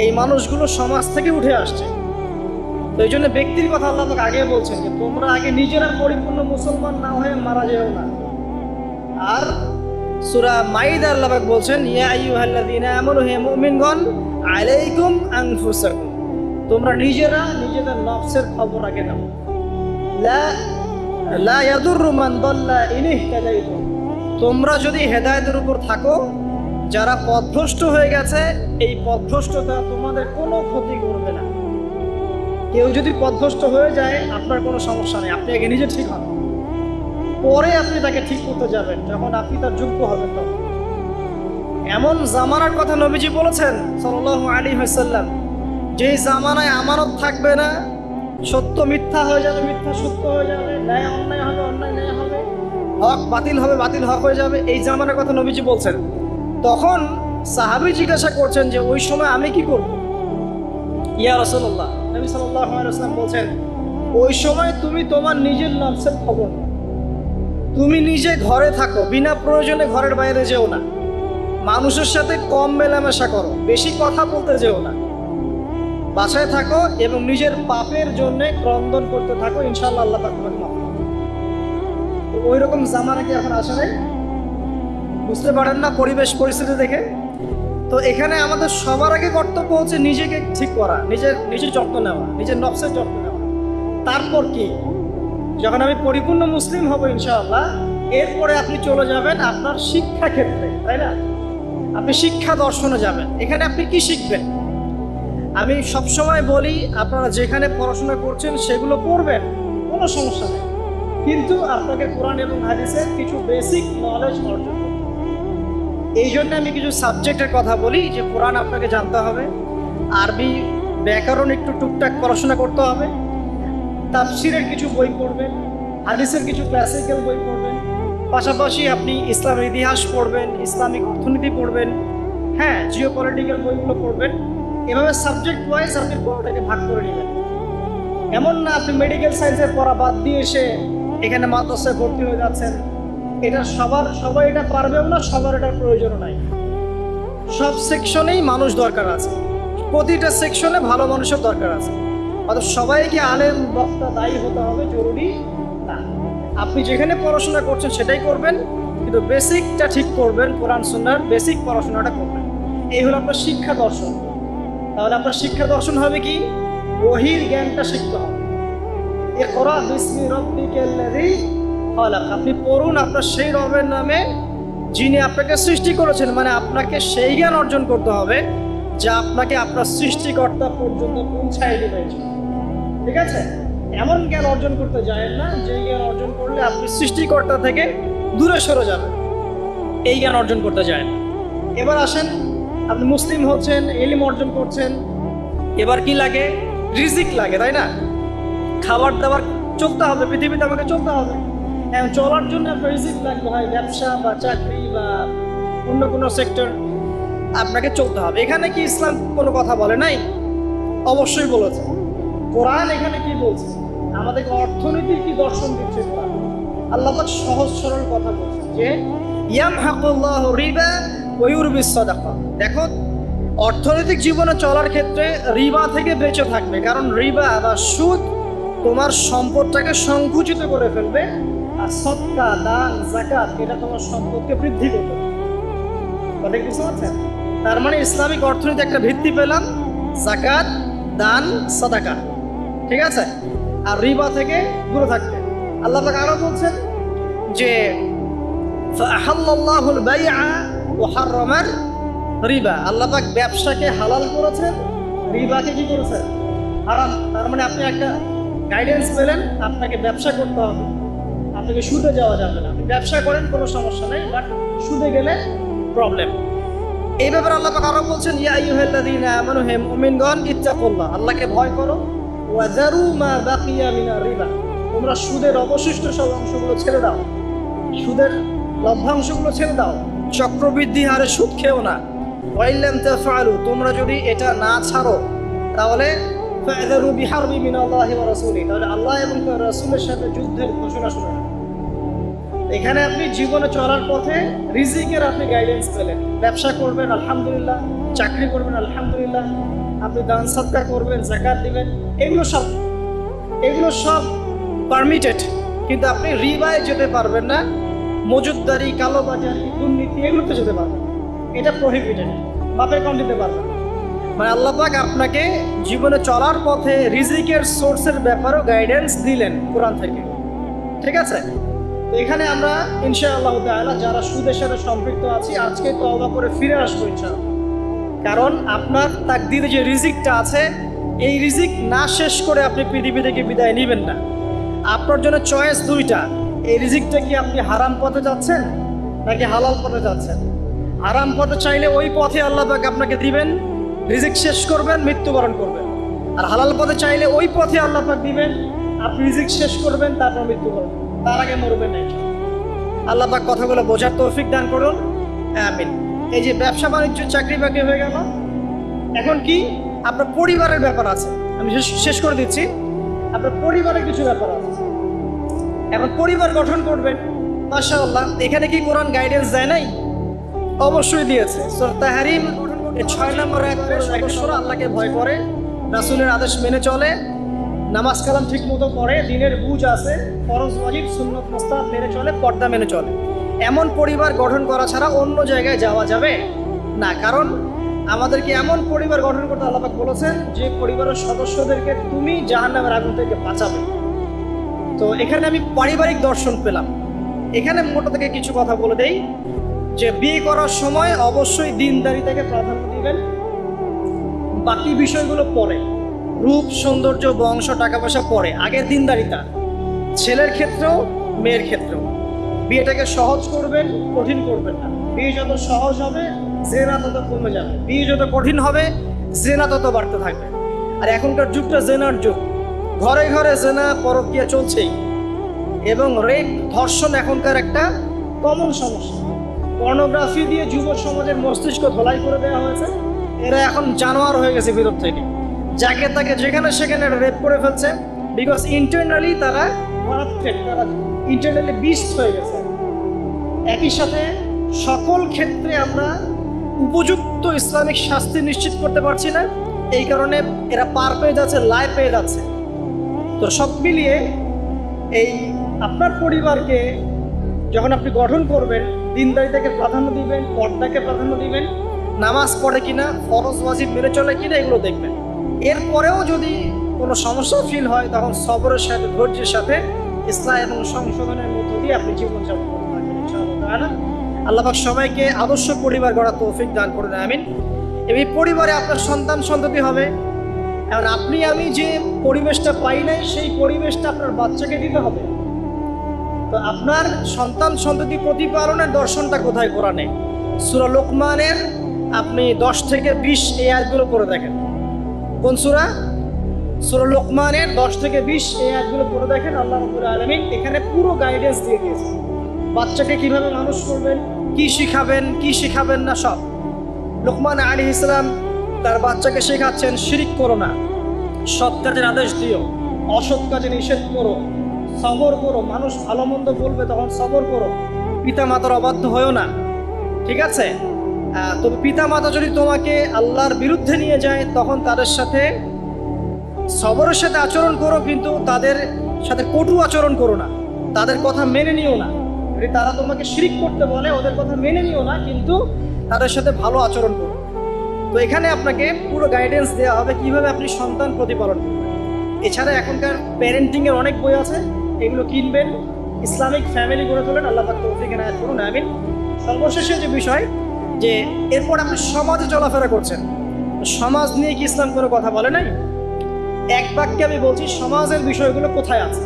এই মানুষগুলো সমাজ থেকে উঠে আসছে। তো এই জন্য ব্যক্তির কথা আল্লাহ পাক আগে বলছেন যে তোমরা আগে নিজেরা পরিপূর্ণ মুসলমান না হয়ে মারা যেও না। আর সূরা মাইদা আল্লাহ পাক বলছেন, ইয়া আইয়ুহাল্লাযীনা আমানু, হে মুমিনগণ, আলাইকুম আনফুসাকুম, তোমরা নিজেরা নিজেদের নফসের খবর রাখে নাও। লা লা ইয়াদুররু মান দাল্লা ইন ইহতাদাইতুম, তোমরা যদি হেদায়েতের উপর থাকো, যারা পথভ্রষ্ট হয়ে গেছে এই পথভ্রষ্টতা তোমাদের কোনো ক্ষতি করবে না। কেউ যদি পথভ্রষ্ট হয়ে যায় আপনার কোনো সমস্যা নেই, আপনি আগে নিজে ঠিক হন, পরে আপনি তাকে ঠিক করতে যাবেন যখন আপনি তার যোগ্য হবেন। তখন এমন জামানার কথা নবীজি বলেছেন সাল্লাল্লাহু আলাইহি ওয়াসাল্লাম, যে জামানায় আমানত থাকবে না, সত্য মিথ্যা হয়ে যাবে, মিথ্যা সত্য হয়ে যাবে, ন্যায় অন্যায় হবে, অন্যায় ন্যায় হবে, হক বাতিল হবে, বাতিল হক হয়ে যাবে। এই জামানার কথা নবীজি বলছেন। তখন সাহাবী জিজ্ঞাসা করছেন যে ওই সময় আমি কি করব? ইয়া রাসূলুল্লাহ, নবী সাল্লাল্লাহু আলাইহি ওয়াসাল্লাম বলছেন, ওই সময় তুমি তোমার নিজের নফসের খবর নাও। তুমি নিজে ঘরে থাকো, বিনা প্রয়োজনে ঘরের বাইরে যেও না, মানুষের সাথে কম মেলামেশা করো, বেশি কথা বলতে যেও না, বাসায় থাকো এবং নিজের পাপের জন্য ক্রন্দন করতে থাকো, ইনশাআল্লাহ আল্লাহ পাক তোমাকে মাফ করবেন। ওই রকম জামানা কি এখন আসে নাই? বুঝতে পারেন না পরিবেশ পরিস্থিতি দেখে? তো এখানে আমাদের সবার আগে কর্তব্য হচ্ছে নিজেকে ঠিক করা, নিজের যত্ন নেওয়া, নিজের নফসের যত্ন নেওয়া। তারপর কি, যখন আমি পরিপূর্ণ মুসলিম হব ইনশাআল্লাহ, এরপরে আপনি চলে যাবেন আপনার শিক্ষা ক্ষেত্রে, তাই না? আপনি শিক্ষা দর্শনে যাবেন। এখানে আপনি কি শিখবেন? আমি সবসময় বলি, আপনারা যেখানে পড়াশোনা করছেন সেগুলো পড়বেন, কোনো সমস্যা নেই, কিন্তু আপনাকে কোরআন এবং হাদিসের কিছু বেসিক নলেজ অর্জন করতে হবে। এই জন্য আমি কিছু সাবজেক্টের কথা বলি, যে কোরআন আপনাকে জানতে হবে, আরবি ব্যাকরণ একটু টুকটাক পড়াশোনা করতে হবে, তাফসিরের কিছু বই পড়বেন, হাদিসের কিছু ক্লাসিক্যাল বই পড়বেন, পাশাপাশি আপনি ইসলামের ইতিহাস পড়বেন, ইসলামিক অর্থনীতি পড়বেন, হ্যাঁ, জিওপলিটিক্যাল বইগুলো পড়বেন। এভাবে সাবজেক্ট ওয়াইজ আপনি পড়াটাকে ভাগ করে নেবেন। এমন না আপনি মেডিকেল সায়েন্সের পড়া বাদ দিয়ে এসে এখানে মাদ্রাসায় ভর্তি হয়ে যাচ্ছেন। এটা সবাই এটা পারবেও না, সবার এটার প্রয়োজনও নাই। সব সেকশনেই মানুষ দরকার আছে, প্রতিটা সেকশনে ভালো মানুষের দরকার আছে। অর্থাৎ সবাইকে আলেম বক্তা দায়ী হতে হবে জরুরি না। আপনি যেখানে পড়াশোনা করছেন সেটাই করবেন, কিন্তু বেসিকটা ঠিক করবেন, কোরআন সুন্নাহর বেসিক পড়াশোনাটা করবেন। এই হলো আপনার শিক্ষা দর্শন। তাহলে আপনার শিক্ষা দর্শন হবে কি? ওহীর জ্ঞানটা শিখতে হবে। ইকরা বিসমি রাব্বিকাল্লাযী খালাক, আপনি পড়ুন আপনার সেই রবের নামে যিনি আপনাকে সৃষ্টি করেছেন। মানে আপনাকে সেই জ্ঞান অর্জন করতে হবে যা আপনাকে আপনার সৃষ্টিকর্তা পর্যন্ত পৌঁছায় দিবে। ঠিক আছে? এমন জ্ঞান অর্জন করতে যায় না যে জ্ঞান অর্জন করলে আপনি সৃষ্টিকর্তা থেকে দূরে সরে যাবেন, এই জ্ঞান অর্জন করতে যায় না। এবার আসেন, আপনি মুসলিম হচ্ছেন, ইলম অর্জন করছেন, এবার কি লাগে? রিজিক লাগে, তাই না? খাবার দাবার চলতে হবে, পৃথিবীতে আমাকে চলতে হবে। চলার জন্য আপনার রিজিক লাগবে, হয় ব্যবসা বা চাকরি বা অন্য কোনো সেক্টর, আপনাকে চলতে হবে। এখানে কি ইসলাম কোনো কথা বলে নাই? অবশ্যই বলেছে। কোরআন এখানে কি বলছে? আমাদেরকে অর্থনীতির কি দর্শন দিচ্ছে কোরআন। আল্লাহ পাক সহজ সরল কথা বলছে যে ইয়ামহাকুল্লাহু রিবা ওয়া ইউরবিস সাদাকা। দেখো, অর্থনৈতিক জীবনে চলার ক্ষেত্রে রিবা থেকে বেঁচে থাকবে, কারণ রিবা বা সুদ তোমার সম্পদটাকে সংকুচিত করে ফেলবে, আর সদকা, দান, যাকাত এটা তোমার সম্পদকে বৃদ্ধি করবে। কথা বুঝতে পারছেন? তার মানে ইসলামিক অর্থনীতি একটা ভিত্তি পেলাম, যাকাত, দান, সাদাকা, ঠিক আছে? আর রিবা থেকে দূরে থাকতে। আল্লাহ পাক আরো বলছেন যে ফাআহাল্লাল্লাহুল বাইআ ওয়া হারামার রিবা। আল্লাহ পাক ব্যবসাকে হালাল করেছেন, রিবাকে কি করেছেন? হারাম। তার মানে আপনি একটা গাইডেন্স পেলেন, আপনাকে ব্যবসা করতে হবে, আপনাকে সুদে যাওয়া যাবে না। আপনি ব্যবসা করেন কোনো সমস্যা নেই, বাট সুদে গেলে প্রবলেম। এই ব্যাপারে আল্লাহ পাক আরো বলছেন ইয়া আইয়ুহাল্লাযীনা আমানু, হে মুমিনগণ, ইত্তাকুল্লাহ, আল্লাহকে ভয় করো, ওয়া যারু মা বাকিয়া মিনার রিবা, তোমরা সুদের অবশিষ্ট সব অংশগুলো ছেড়ে দাও, সুদের লভ্যাংশগুলো ছেড়ে দাও, চক্রবৃদ্ধি হারে সুদ খেও না। ওয়া ইল্লাম তাফআলু, তোমরা যদি এটা না ছাড়ো তাহলে ফা'যারু বিহারবি মিনাল্লাহি ওয়া রাসূলিহি, তাহলে আল্লাহ এবং তার রাসূলের সাথে যুদ্ধের ঘোষণা শুনে। এখানে আপনি জীবনে চলার পথে রিজিকের আপনি গাইডেন্স পেলেন। ব্যবসা করবেন আলহামদুলিল্লাহ, চাকরি করবেন আলহামদুলিল্লাহ, আপনি দান সাদকা করবেন, যাকাত দিবেন, এগুলো সব পারমিটেড। কিন্তু আপনি রিবায় যেতে পারবেন না, মজুদদারি, কালোবাজারি, দুর্নীতি, এগুলোতে যেতে পারবেন। এটা প্রহিবিটেড, বাপের কম দিতে পারবেন। মানে আল্লাহ পাক আপনাকে জীবনে চলার পথে রিজিকের সোর্সের ব্যাপারেও গাইডেন্স দিলেন কোরআন থেকে। ঠিক আছে, তো এখানে আমরা ইনশাআল্লাহ তাআলা যারা সুদের সাথে সম্পৃক্ত আছি আজকে তওবা করে ফিরে আসবো ইনশাআল্লাহ। কারণ আপনার তাকদীরে যে রিজিকটা আছে এই রিজিক না শেষ করে আপনি পৃথিবী থেকে বিদায় নেবেন না। আপনার জন্য চয়েস দুইটা, এই রিজিকটা কি আপনি হারাম পথে যাচ্ছেন নাকি হালাল পথে যাচ্ছেন। হারাম পথে চাইলে ওই পথে আল্লাহ পাক আপনাকে দিবেন, রিজিক শেষ করবেন, মৃত্যুবরণ করবেন। আর হালাল পথে চাইলে ওই পথে আল্লাহ পাক দিবেন, আপনি রিজিক শেষ করবেন, তারপর মৃত্যুবরণ করবেন, তার আগে মরবেন না। আল্লাহ পাক কথাগুলো বোঝার তৌফিক দান করুন, আমিন। এই যে ব্যবসা বাণিজ্য চাকরি বাকরি হয়ে গেল, এখন কি আপনার পরিবারের ব্যাপার আছে। আমি শেষ করে দিচ্ছি, আপনার পরিবারের কিছু ব্যাপার আছে। এখন পরিবার গঠন করবেন, মাশাআল্লাহ। এখানে কি কোরআন গাইডেন্স দেয় নাই? অবশ্যই দিয়েছে। সূরা তাহরিম 6 নম্বর সদস্যরা আল্লাহকে ভয় করে, রাসূলের আদেশ মেনে চলে, নামাজ কালাম ঠিক মতো পড়ে, দিনের বুঝ আছে, ফরজ ওয়াজিব সুন্নত মুস্তাহাব মেনে চলে, পর্দা মেনে চলে। এমন পরিবার গঠন করা ছাড়া অন্য জায়গায় যাওয়া যাবে না। কারণ আমাদেরকে এমন পরিবার গঠন করতে আল্লাহ পাক বলেছেন যে পরিবারের সদস্যদেরকে তুমি জাহান্নামের আগুন থেকে বাঁচাবে। তো এখানে আমি পারিবারিক দর্শন পেলাম। এখানে মোটা থেকে কিছু কথা বলে দেই যে বিয়ে করার সময় অবশ্যই দিনদারিতাকে প্রাধান্য দিবেন, বাকি বিষয়গুলো পরে। রূপ সৌন্দর্য বংশ টাকা পয়সা পরে, আগের দিনদারিতা। ছেলের ক্ষেত্রেও মেয়ের ক্ষেত্রেও বিয়েটাকে সহজ করবেন, কঠিন করবেন না। বিয়ে যত সহজ হবে জেনা তত কমে যাবে, বিয়ে যত কঠিন হবে জেনা তত বাড়তে থাকবে। আর এখনকার যুগটা জেনার যুগ, ঘরে ঘরে জেনা পরকীয়া চলছেই, এবং রেপ ধর্ষণ এখনকার একটা কমন সমস্যা। পর্নোগ্রাফি দিয়ে যুব সমাজের মস্তিষ্ক ধোলাই করে দেওয়া হয়েছে। এরা এখন জানোয়ার হয়ে গেছে ভিতর থেকে, যাকে তাকে যেখানে সেখানে রেপ করে ফেলছে। বিকজ ইন্টারনালি তারা মারাত্মক, তারা ইন্টারনালি বিস্ট হয়ে গেছে। একই সাথে সকল ক্ষেত্রে আমরা উপযুক্ত ইসলামিক শাস্তি নিশ্চিত করতে পারছি না, এই কারণে এরা পার পেয়ে যাচ্ছে, লাই পেয়ে যাচ্ছে। তো সব মিলিয়ে এই আপনার পরিবারকে যখন আপনি গঠন করবেন, দিনদারিতাকে প্রাধান্য দিবেন, পর্দাকে প্রাধান্য দিবেন, নামাজ পড়ে কিনা, ফরজ ওয়াজিব মেনে চলে কিনা এগুলো দেখবেন। এরপরেও যদি কোনো সমস্যা ফিল হয় তখন সবরের সাথে, ধৈর্যের সাথে, ইসলাম এবং সংশোধনের মধ্য দিয়ে আপনি জীবনযাপন করতে পারবেন ইনশাআল্লাহ। আল্লাহ পাক সবাইকে আদর্শ পরিবার গড়ার তৌফিক দান করে দেন, আমিন। এই পরিবারে আপনার সন্তান সন্ততি হবে। এখন আপনি আমি যে পরিবেশটা পাই নাই সেই পরিবেশটা আপনার বাচ্চাকে দিতে হবে। তো আপনার সন্তান সন্ততি প্রতিপালনের দর্শনটা কোথায় কোরআনে? সূরা লোকমানের আপনি 10 থেকে 20 এই আয়াতগুলো পড়ে দেখেন। কোন সূরা? সূরা লোকমানের 10 থেকে 20 এই আয়াতগুলো পড়ে দেখেন। আল্লাহ রাব্বুল আলামিন এখানে পুরো গাইডেন্স দিয়ে দিয়েছে, বাচ্চাকে কিভাবে মানুষ করবেন, কি শিখাবেন, কি শিখাবেন না সব। লোকমান আলাইহিস সালাম তার বাচ্চাকে শেখাচ্ছেন, শিরিক করো না, সৎ কাজের আদেশ দিও, অসৎ কাজে নিষেধ করো, সবর করো, মানুষ ভালো মন্দ বলবে তখন সবর করো, পিতা মাতার অবাধ্য হয়েও না। ঠিক আছে? তবে পিতা মাতা যদি তোমাকে আল্লাহর বিরুদ্ধে নিয়ে যায় তখন তাদের সাথে সবরের সাথে আচরণ করো, কিন্তু তাদের সাথে কটু আচরণ করো না, তাদের কথা মেনে নিও না। যদি তারা তোমাকে শিরিক করতে বলে ওদের কথা মেনে নিও না, কিন্তু তাদের সাথে ভালো আচরণ করো। তো এখানে আপনাকে পুরো গাইডেন্স দেওয়া হবে কিভাবে আপনি সন্তান প্রতিপালন করবেন। এছাড়া এখনকার প্যারেন্টিংয়ের অনেক বই আছে, এগুলো কিনবেন, ইসলামিক ফ্যামিলি গড়ে তোলেন। আল্লাহ পাক তৌফিক এনায়েত করুন, আমিন। সর্বশেষে যে বিষয় যে এরপর আপনি সমাজে চলাফেরা করছেন, সমাজ নিয়ে কি ইসলাম কোনো কথা বলে নাই? এক বাক্যে আমি বলছি সমাজের বিষয়গুলো কোথায় আছে।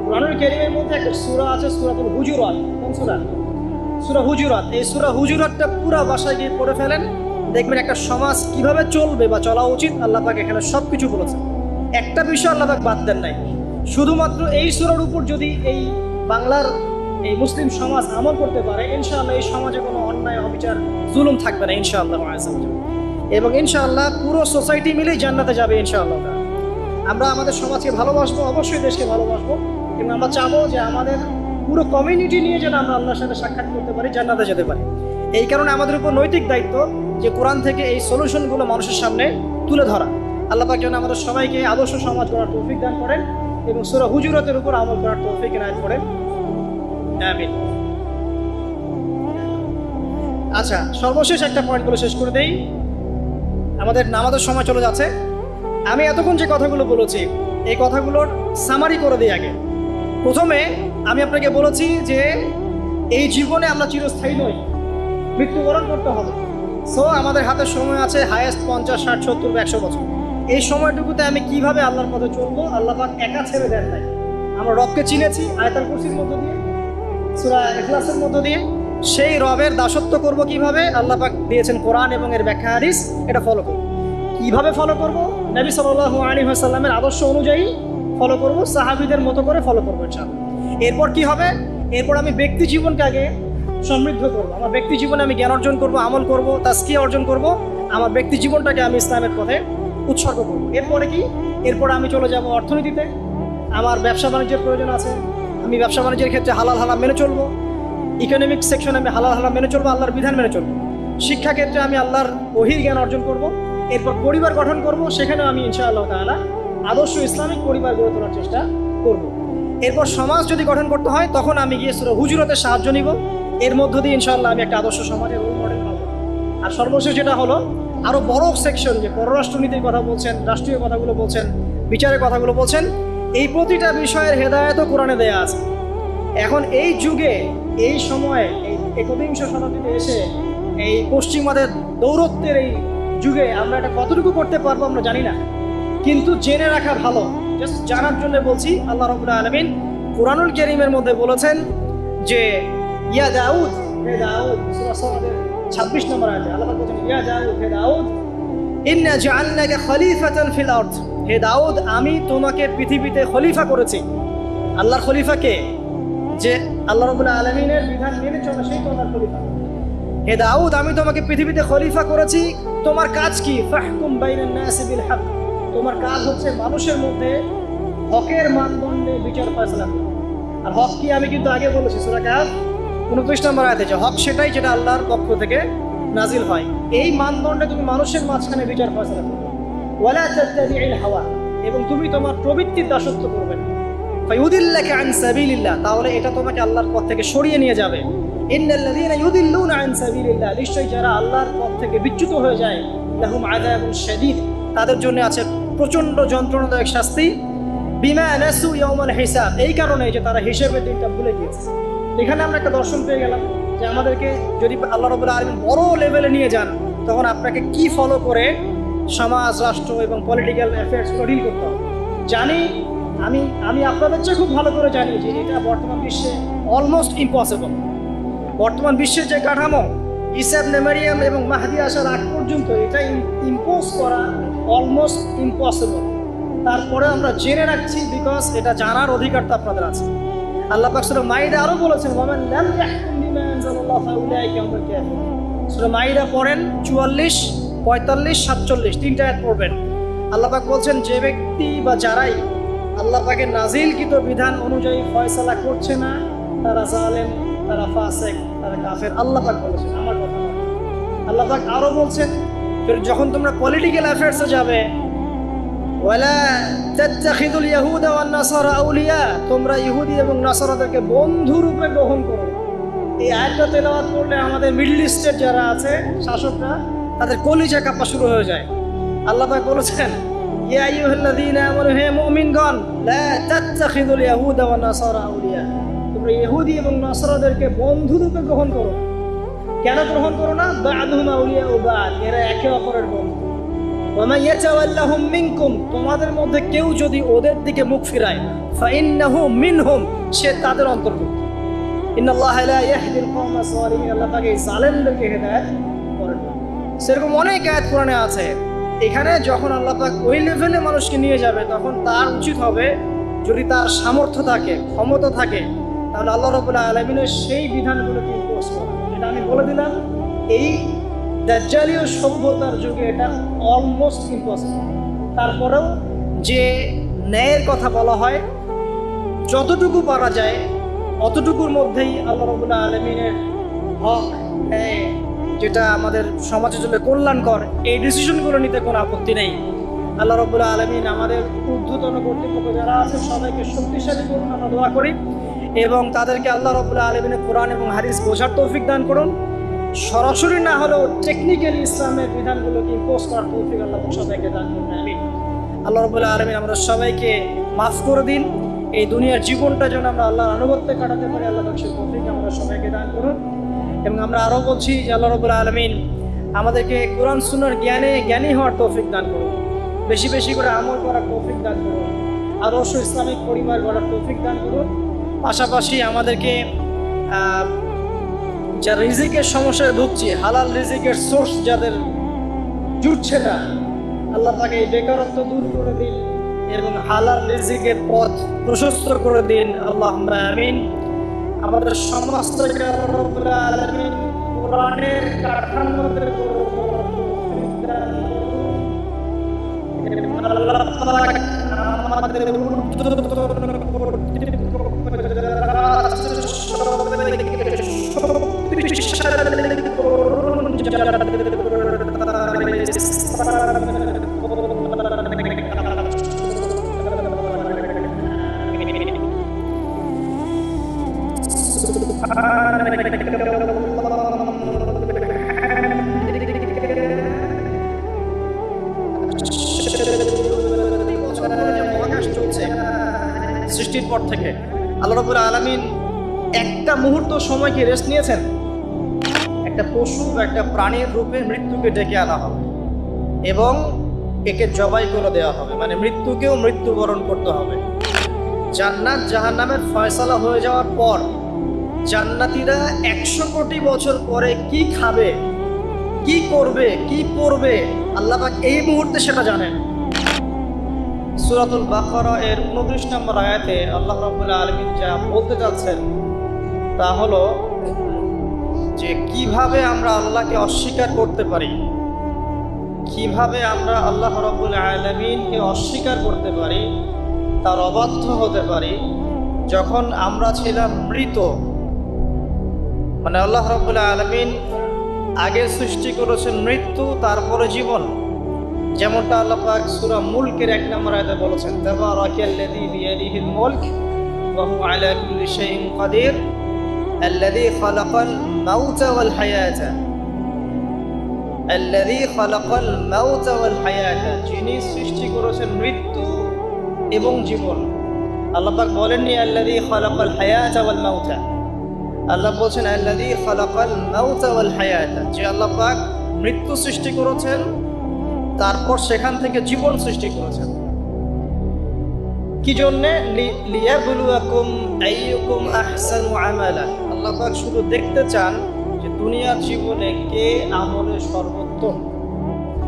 কোরআনুল কারীমের মধ্যে একটা সূরা আছে, সূরাতুল হুজুরাত। কোন সূরা? সূরা হুজুরাত। এই সূরা হুজুরাতটা পুরো বাসায় গিয়ে পড়ে ফেলেন, দেখবেন একটা সমাজ কিভাবে চলবে বা চলা উচিত আল্লাহ পাক এখানে সব কিছু বলেছেন। একটা বিষয় আল্লাহ পাক বাদ দেন নাই। শুধুমাত্র এই সূরার উপর যদি এই বাংলার এই মুসলিম সমাজ আমল করতে পারে, ইনশাআল্লাহ এই সমাজে কোনো অন্যায় অবিচার জুলুম থাকবে না ইনশাআল্লাহ। এবং ইনশাআল্লাহ পুরো সোসাইটি মিলেই জান্নাতে যাবে ইনশাআল্লাহ। আমরা আমাদের সমাজকে ভালোবাসবো, অবশ্যই দেশকে ভালোবাসবো, এবং আমরা চাবো যে আমাদের পুরো কমিউনিটি নিয়ে যেন আমরা আল্লাহর সাথে সাক্ষাৎ করতে পারি, জান্নাতে যেতে পারি। এই কারণে আমাদের উপর নৈতিক দায়িত্ব যে কোরআন থেকে এই সলিউশনগুলো মানুষের সামনে তুলে ধরা। আল্লাহ পাক যেন আমাদের সবাইকে আদর্শ সমাজ গড়ার তৌফিক দান করেন এবং সূরা হুজুরাতের উপর আমল করার তৌফিক এনায়েত করেন, আমিন। আচ্ছা, সর্বশেষ একটা পয়েন্টগুলো শেষ করে দেই। আমাদের নামাজের সময় চলে যাচ্ছে। আমি এতক্ষণ যে কথাগুলো বলেছি এই কথাগুলোর সামারি করে দিই আগে। প্রথমে আমি আপনাকে বলেছি যে এই জীবনে আমরা চিরস্থায়ী নই, মৃত্যুবরণ করতে হবে। সো আমাদের হাতে সময় আছে হায়েস্ট 50, 60, 70, 100 বছর। এই সময়টুকুতে আমি কিভাবে আল্লাহর পথে চলবো, আল্লাহ পাক একা ছেড়ে দেন নাই। আমরা রবকে চিনেছি আয়াতুল কুরসির মধ্য দিয়ে, সূরা ইখলাসের মধ্য দিয়ে। সেই রবের দাসত্ব করব কিভাবে, আল্লাহ পাক দিয়েছেন কোরআন এবং এর ব্যাখ্যা হাদিস, এটা ফলো করব। কিভাবে ফলো করব? নবী সাল্লাল্লাহু আলাইহি ওয়াসাল্লামের আদর্শ অনুযায়ী ফলো করব, সাহাবীদের মতো করে ফলো করবো ইনশাআল্লাহ। এরপর কি হবে? এরপর আমি ব্যক্তি জীবনকে আগে সমৃদ্ধ করবো। আমার ব্যক্তি জীবনে আমি জ্ঞান অর্জন করব, আমল করব, তাজকিয়া অর্জন করব। আমার ব্যক্তি জীবনটাকে আমি ইসলামের পথে উৎসর্গ করব। এরপরে কি? এরপরে আমি চলে যাব অর্থনীতিতে। আমার ব্যবসা বাণিজ্যের প্রয়োজন আছে, আমি ব্যবসা বাণিজ্যের ক্ষেত্রে হালাল হারাম মেনে চলবো। ইকোনমিক সেকশনে আমি হালাল হারাম মেনে চলবো, আল্লাহর বিধান মেনে চলবো। শিক্ষা ক্ষেত্রে আমি আল্লাহর ওহীর জ্ঞান অর্জন করব। এরপর পরিবার গঠন করব, সেখানেও আমি ইনশাআল্লাহ তাআলা আদর্শ ইসলামিক পরিবার গড়ে তোলার চেষ্টা করব। এরপর সমাজ যদি গঠন করতে হয় তখন আমি গিয়ে সূরা হুজুরাতের সাহায্য নিব। এর মধ্য দিয়ে ইনশাআল্লাহ আমি একটা আদর্শ সমাজের রোল মডেল পাবো। আর সর্বশেষ যেটা হলো আরও বড় সেকশন, যে পররাষ্ট্রনীতির কথা বলছেন, রাষ্ট্রীয় কথাগুলো বলছেন, বিচারের কথাগুলো বলছেন, এই প্রতিটা বিষয়ের হেদায়েতও কোরআনে দেয়া আছে। এখন এই যুগে, এই সময়ে, এই 21শ শতাব্দীতে এসে এই পশ্চিমাদের দৌরত্বের এই যুগে আমরা এটা কতটুকু করতে পারবো আমরা জানি না, কিন্তু জেনে রাখা ভালো। জাস্ট জানার জন্য বলছি। আল্লাহ রাব্বুল আলামিন কুরআনুল কারীমের মধ্যে বলেছেন যে ইয়া দাউদ, হে দাউদ, সূরা সাদের 26 নম্বর আয়াতে আল্লাহ পাক বলেন ইয়া দাউদ, হে দাউদ, ইন্না জাআলনাকা খলিফাতান ফিল আরদ, হে দাউদ আমি তোমাকে পৃথিবীতে খলিফা করেছি। আল্লাহর খলিফা কে? যে আল্লাহ রাব্বুল আলামিনের বিধান মেনে চলে, সেই তো আল্লাহর খলিফা। হে দাউদ আমি তোমাকে পৃথিবীতে খলিফা করেছি, তোমার কাজ কি? ফাহকুম বাইনান নাসি বিল হক, তোমার কাজ হচ্ছে মানুষের মধ্যে হকের মানদণ্ডে বিচার ফয়সালা করা। আর হক কি আমি কিন্তু আগে বলেছি সূরা কাহফ 29 নম্বর আয়াতে, যে হক সেটাই যেটা আল্লাহর পক্ষ থেকে নাজিল হয়। এই মানদণ্ডে তুমি মানুষের মাঝখানে বিচার ফয়সালা করবে। ওয়ালা তাত্তাবিউল হাওয়া, এবং তুমি তোমার প্রবৃত্তির দাসত্ব করবে না। ফায়ুদিল্লাকা আন সাবিলিল্লাহ, তাহলে এটা তোমাকে আল্লাহর পথ থেকে সরিয়ে নিয়ে যাবে। ইন্নাল্লাযীনা ইউদিল্লুনা আন সাবিলিল্লাহ, নিশ্চয়ই যারা আল্লাহর পথ থেকে বিচ্যুত হয়ে যায়, লাহুম আযাবুন শাদীদ, তাদের জন্য আছে প্রচণ্ড যন্ত্রণাদায়ক শাস্তি। বিমা নাসু ইয়াউমাল হিসাব, এই কারণে যে তারা হিসেবের দিনটা ভুলে গিয়েছে। এখানে আমরা একটা দর্শন পেয়ে গেলাম যে আমাদেরকে যদি আল্লাহ রাব্বুল আলামিন বড় লেভেলে নিয়ে যান, তখন আপনাকে কি ফলো করে সমাজ, রাষ্ট্র এবং পলিটিক্যাল অ্যাফেয়ার্সগুলো ডিল করতে হবে। জানি আমি আপনাদের চেয়ে খুব ভালো করে জানি যে এটা বর্তমান বিশ্বে অলমোস্ট ইম্পসিবল। বর্তমান বিশ্বের যে কাঠামো, ঈসা ইবনে মারইয়াম এবং মাহদী আসার আগ পর্যন্ত এটা ইম্পোজ করা অলমোস্ট ইম্পসিবল। তারপরে আমরা জেনে রাখছি, বিকজ এটা জানার অধিকারটা আপনাদের আছে। আল্লাহ পাক সূরা মাইদা আরো বলেছেন ওয়ামান লাম ইয়াহকুম বিমা আনজালাল্লাহু ফাউলাইকা হুমুল কাফিরুন। সূরা মাইদা পড়েন 44, 45, 47 তিনটা আয়াত পড়বেন। আল্লাহ পাক বলছেন যে ব্যক্তি বা যারাই আল্লাহ পাকের নাজিলকৃত বিধান অনুযায়ী ফয়সালা করছে না, তারা জালেম, তারা ফাসিক, তারা কাফের। আল্লাহ পাক বলেছেন, আমার কথা না। আল্লাহ পাক আরো বলছেন যখন তোমরা পলিটিক্যাল অ্যাফেয়ার্সে যাবে, ওয়ালা তাত্তাখিযুল ইয়াহুদা ওয়ান নাসারা আউলিয়া, তোমরা ইহুদি এবং নাসারাদেরকে বন্ধু রূপে গ্রহণ করো। এই আয়াতটা তেলাওয়াত করলে আমাদের মিডল ইস্টের যারা আছে শাসকরা, তাদের কলিজা কাঁপা শুরু হয়ে যায়। আল্লাহ পাক বলেছেন ইয়া আইয়ুহাল্লাযীনা আমানু, হে মুমিনগণ, লা তাত্তাখিযুল ইয়াহুদা ওয়ান নাসারা আউলিয়া, তোমরা ইহুদি এবং নাসারাদেরকে বন্ধু রূপে গ্রহণ করো। কেন গ্রহণ করো না? বা'দুহুম আউলিয়াউ বা'দ, এরা একে অপরের বন্ধু। ওয়া মান ইয়াতাওয়াল্লাহুম মিনকুম, তোমাদের মধ্যে কেউ যদি ওদের দিকে মুখ ফিরায়, ফাইন্নাহু মিনহুম, সে তাদের অন্তর্ভুক্ত। ইন্নাল্লাহা লা ইয়াহদিল কওমাস যালিমিন, আল্লাহ পাক এই জালেমদেরকে হেদায়েত করেন না। সেরকম অনেক আয়াত কোরআনে আছে। এখানে যখন আল্লাহ পাক ওই লেভেলে মানুষকে নিয়ে যাবে, তখন তার উচিত হবে, যদি তার সামর্থ্য থাকে, ক্ষমতা থাকে, তাহলে আল্লাহ রাব্বুল আলামিনের সেই বিধানগুলোকে ইম্পোজ করা। এটা আমি বলে দিলাম, এই দাজ্জালীয় সভ্যতার যুগে এটা অলমোস্ট ইম্পসিবল। তারপরেও যে ন্যায়ের কথা বলা হয়, যতটুকু পারা যায় অতটুকুর মধ্যেই আল্লাহ রাব্বুল আলামিনের হক, যেটা আমাদের সমাজের জন্য কল্যাণকর, এই ডিসিশনগুলো নিতে কোনো আপত্তি নেই। আল্লাহ রাব্বুল আলামিন আমাদের ঊর্ধ্বতন কর্তৃপক্ষ যারা আছে সবাইকে শক্তিশালী করুন, আমরা দোয়া করি, এবং তাদেরকে আল্লাহ রাব্বুল আলামিনের কোরআন এবং হাদিস বোঝার তৌফিক দান করুন, সরাসরি না হলেও টেকনিক্যালি ইসলামের বিধানগুলোকে ইম্পোজ করার তৌফিক আল্লাহ সবাইকে দান করুন। আমিন। আল্লাহ রাব্বুল আলামিন আমরা সবাইকে মাফ করে দিন। এই দুনিয়ার জীবনটা যেন আমরা আল্লাহর আনুগত্যে কাটাতে পারি, আল্লাহ সেই তৌফিক আমরা সবাইকে দান করুন। এবং আমরা আরও বলছি যে আল্লাহ রাব্বুল আলামিন আমাদেরকে কোরআন সুন্নাহর জ্ঞানী হওয়ার তৌফিক দান করুন, বেশি বেশি করে আমল করার তৌফিক দান করুন, আদর্শ ইসলামিক পরিবার গড়ার তৌফিক দান করুন। পাশাপাশি আমাদেরকে যা রিজিকের সমস্যায় ভুগছি, হালাল রিজিকের সোর্স যাদের জুটছে না, আল্লাহ তাকে এই বেকারত্ব দূর করে দিন এবং হালাল রিজিকের পথ প্রশস্ত করে দিন। আল্লাহুম্মা আমিন। আমাদের সমাজটাকে রব্বুল আলামিন কোরআনের কাঠামোতে আল্লাহ পাক আমাদের সৃষ্টির পর থেকে আল্লাহ রাব্বুল আলামিন একটা মুহূর্ত সময় কি রেস্ট নিয়েছেন? একটা পশু বা একটা প্রাণীর রূপে মৃত্যুকে ডেকে আনা হবে এবং একে জবাই করে দেওয়া হবে, মানে মৃত্যুকেও মৃত্যুবরণ করতে হবে। জান্নাত জাহান্নামের ফয়সালা হয়ে যাওয়ার পর জান্নাতীরা 100 কোটি বছর পরে কি খাবে, কি করবে, কি পড়বে, আল্লাহ পাক এই মুহূর্তে সেটা জানেন। সূরাতুল বাকারা এর 29 নম্বর আয়াতে আল্লাহ রাব্বুল আলামিন যা বলতে যাচ্ছেন তা হলো যে কিভাবে আমরা আল্লাহকে অস্বীকার করতে পারি, কিভাবে আমরা আল্লাহ রাব্বুল আলামিনকে অস্বীকার করতে পারি, তার অবাধ্য হতে পারি যখন আমরা ছিলাম মৃত। মানে আল্লাহ রাব্বুল আলামিন আগে সৃষ্টি করেছেন মৃত্যু, তারপরে জীবন। যেমনটা আল্লাহ পাক সূরা মুলকের 1 নম্বর আয়াতে বলেছেন, তাবারাকাল্লাযী বিয়াদিহিল মুলক ওয়া হুয়া আলা কুল্লি শাইইন কাদির আল্লাযী খালাকাল মাউতা ওয়াল হায়াতা আল্লাযী খালাকাল মাউতা ওয়াল হায়াতা, যিনি সৃষ্টি করেছেন মৃত্যু এবং জীবন। আল্লাহ পাক বলেননি আল্লাযী খালাকাল হায়াতা ওয়াল মাউতা, আল্লাহ বলছেন আল্লাযী খালাকাল মাউতা ওয়াল হায়াতা, যে আল্লাহ পাক মৃত্যু সৃষ্টি করেছেন তারপর সেখান থেকে জীবন সৃষ্টি করেছেন। কি জন্যে? লিয়াবলুয়াকুম আইয়ুকুম আহসানু আমালা। আল্লাহ পাক শুধু দেখতে চান যে দুনিয়ার জীবনে কে আমলে সর্বোত্তম।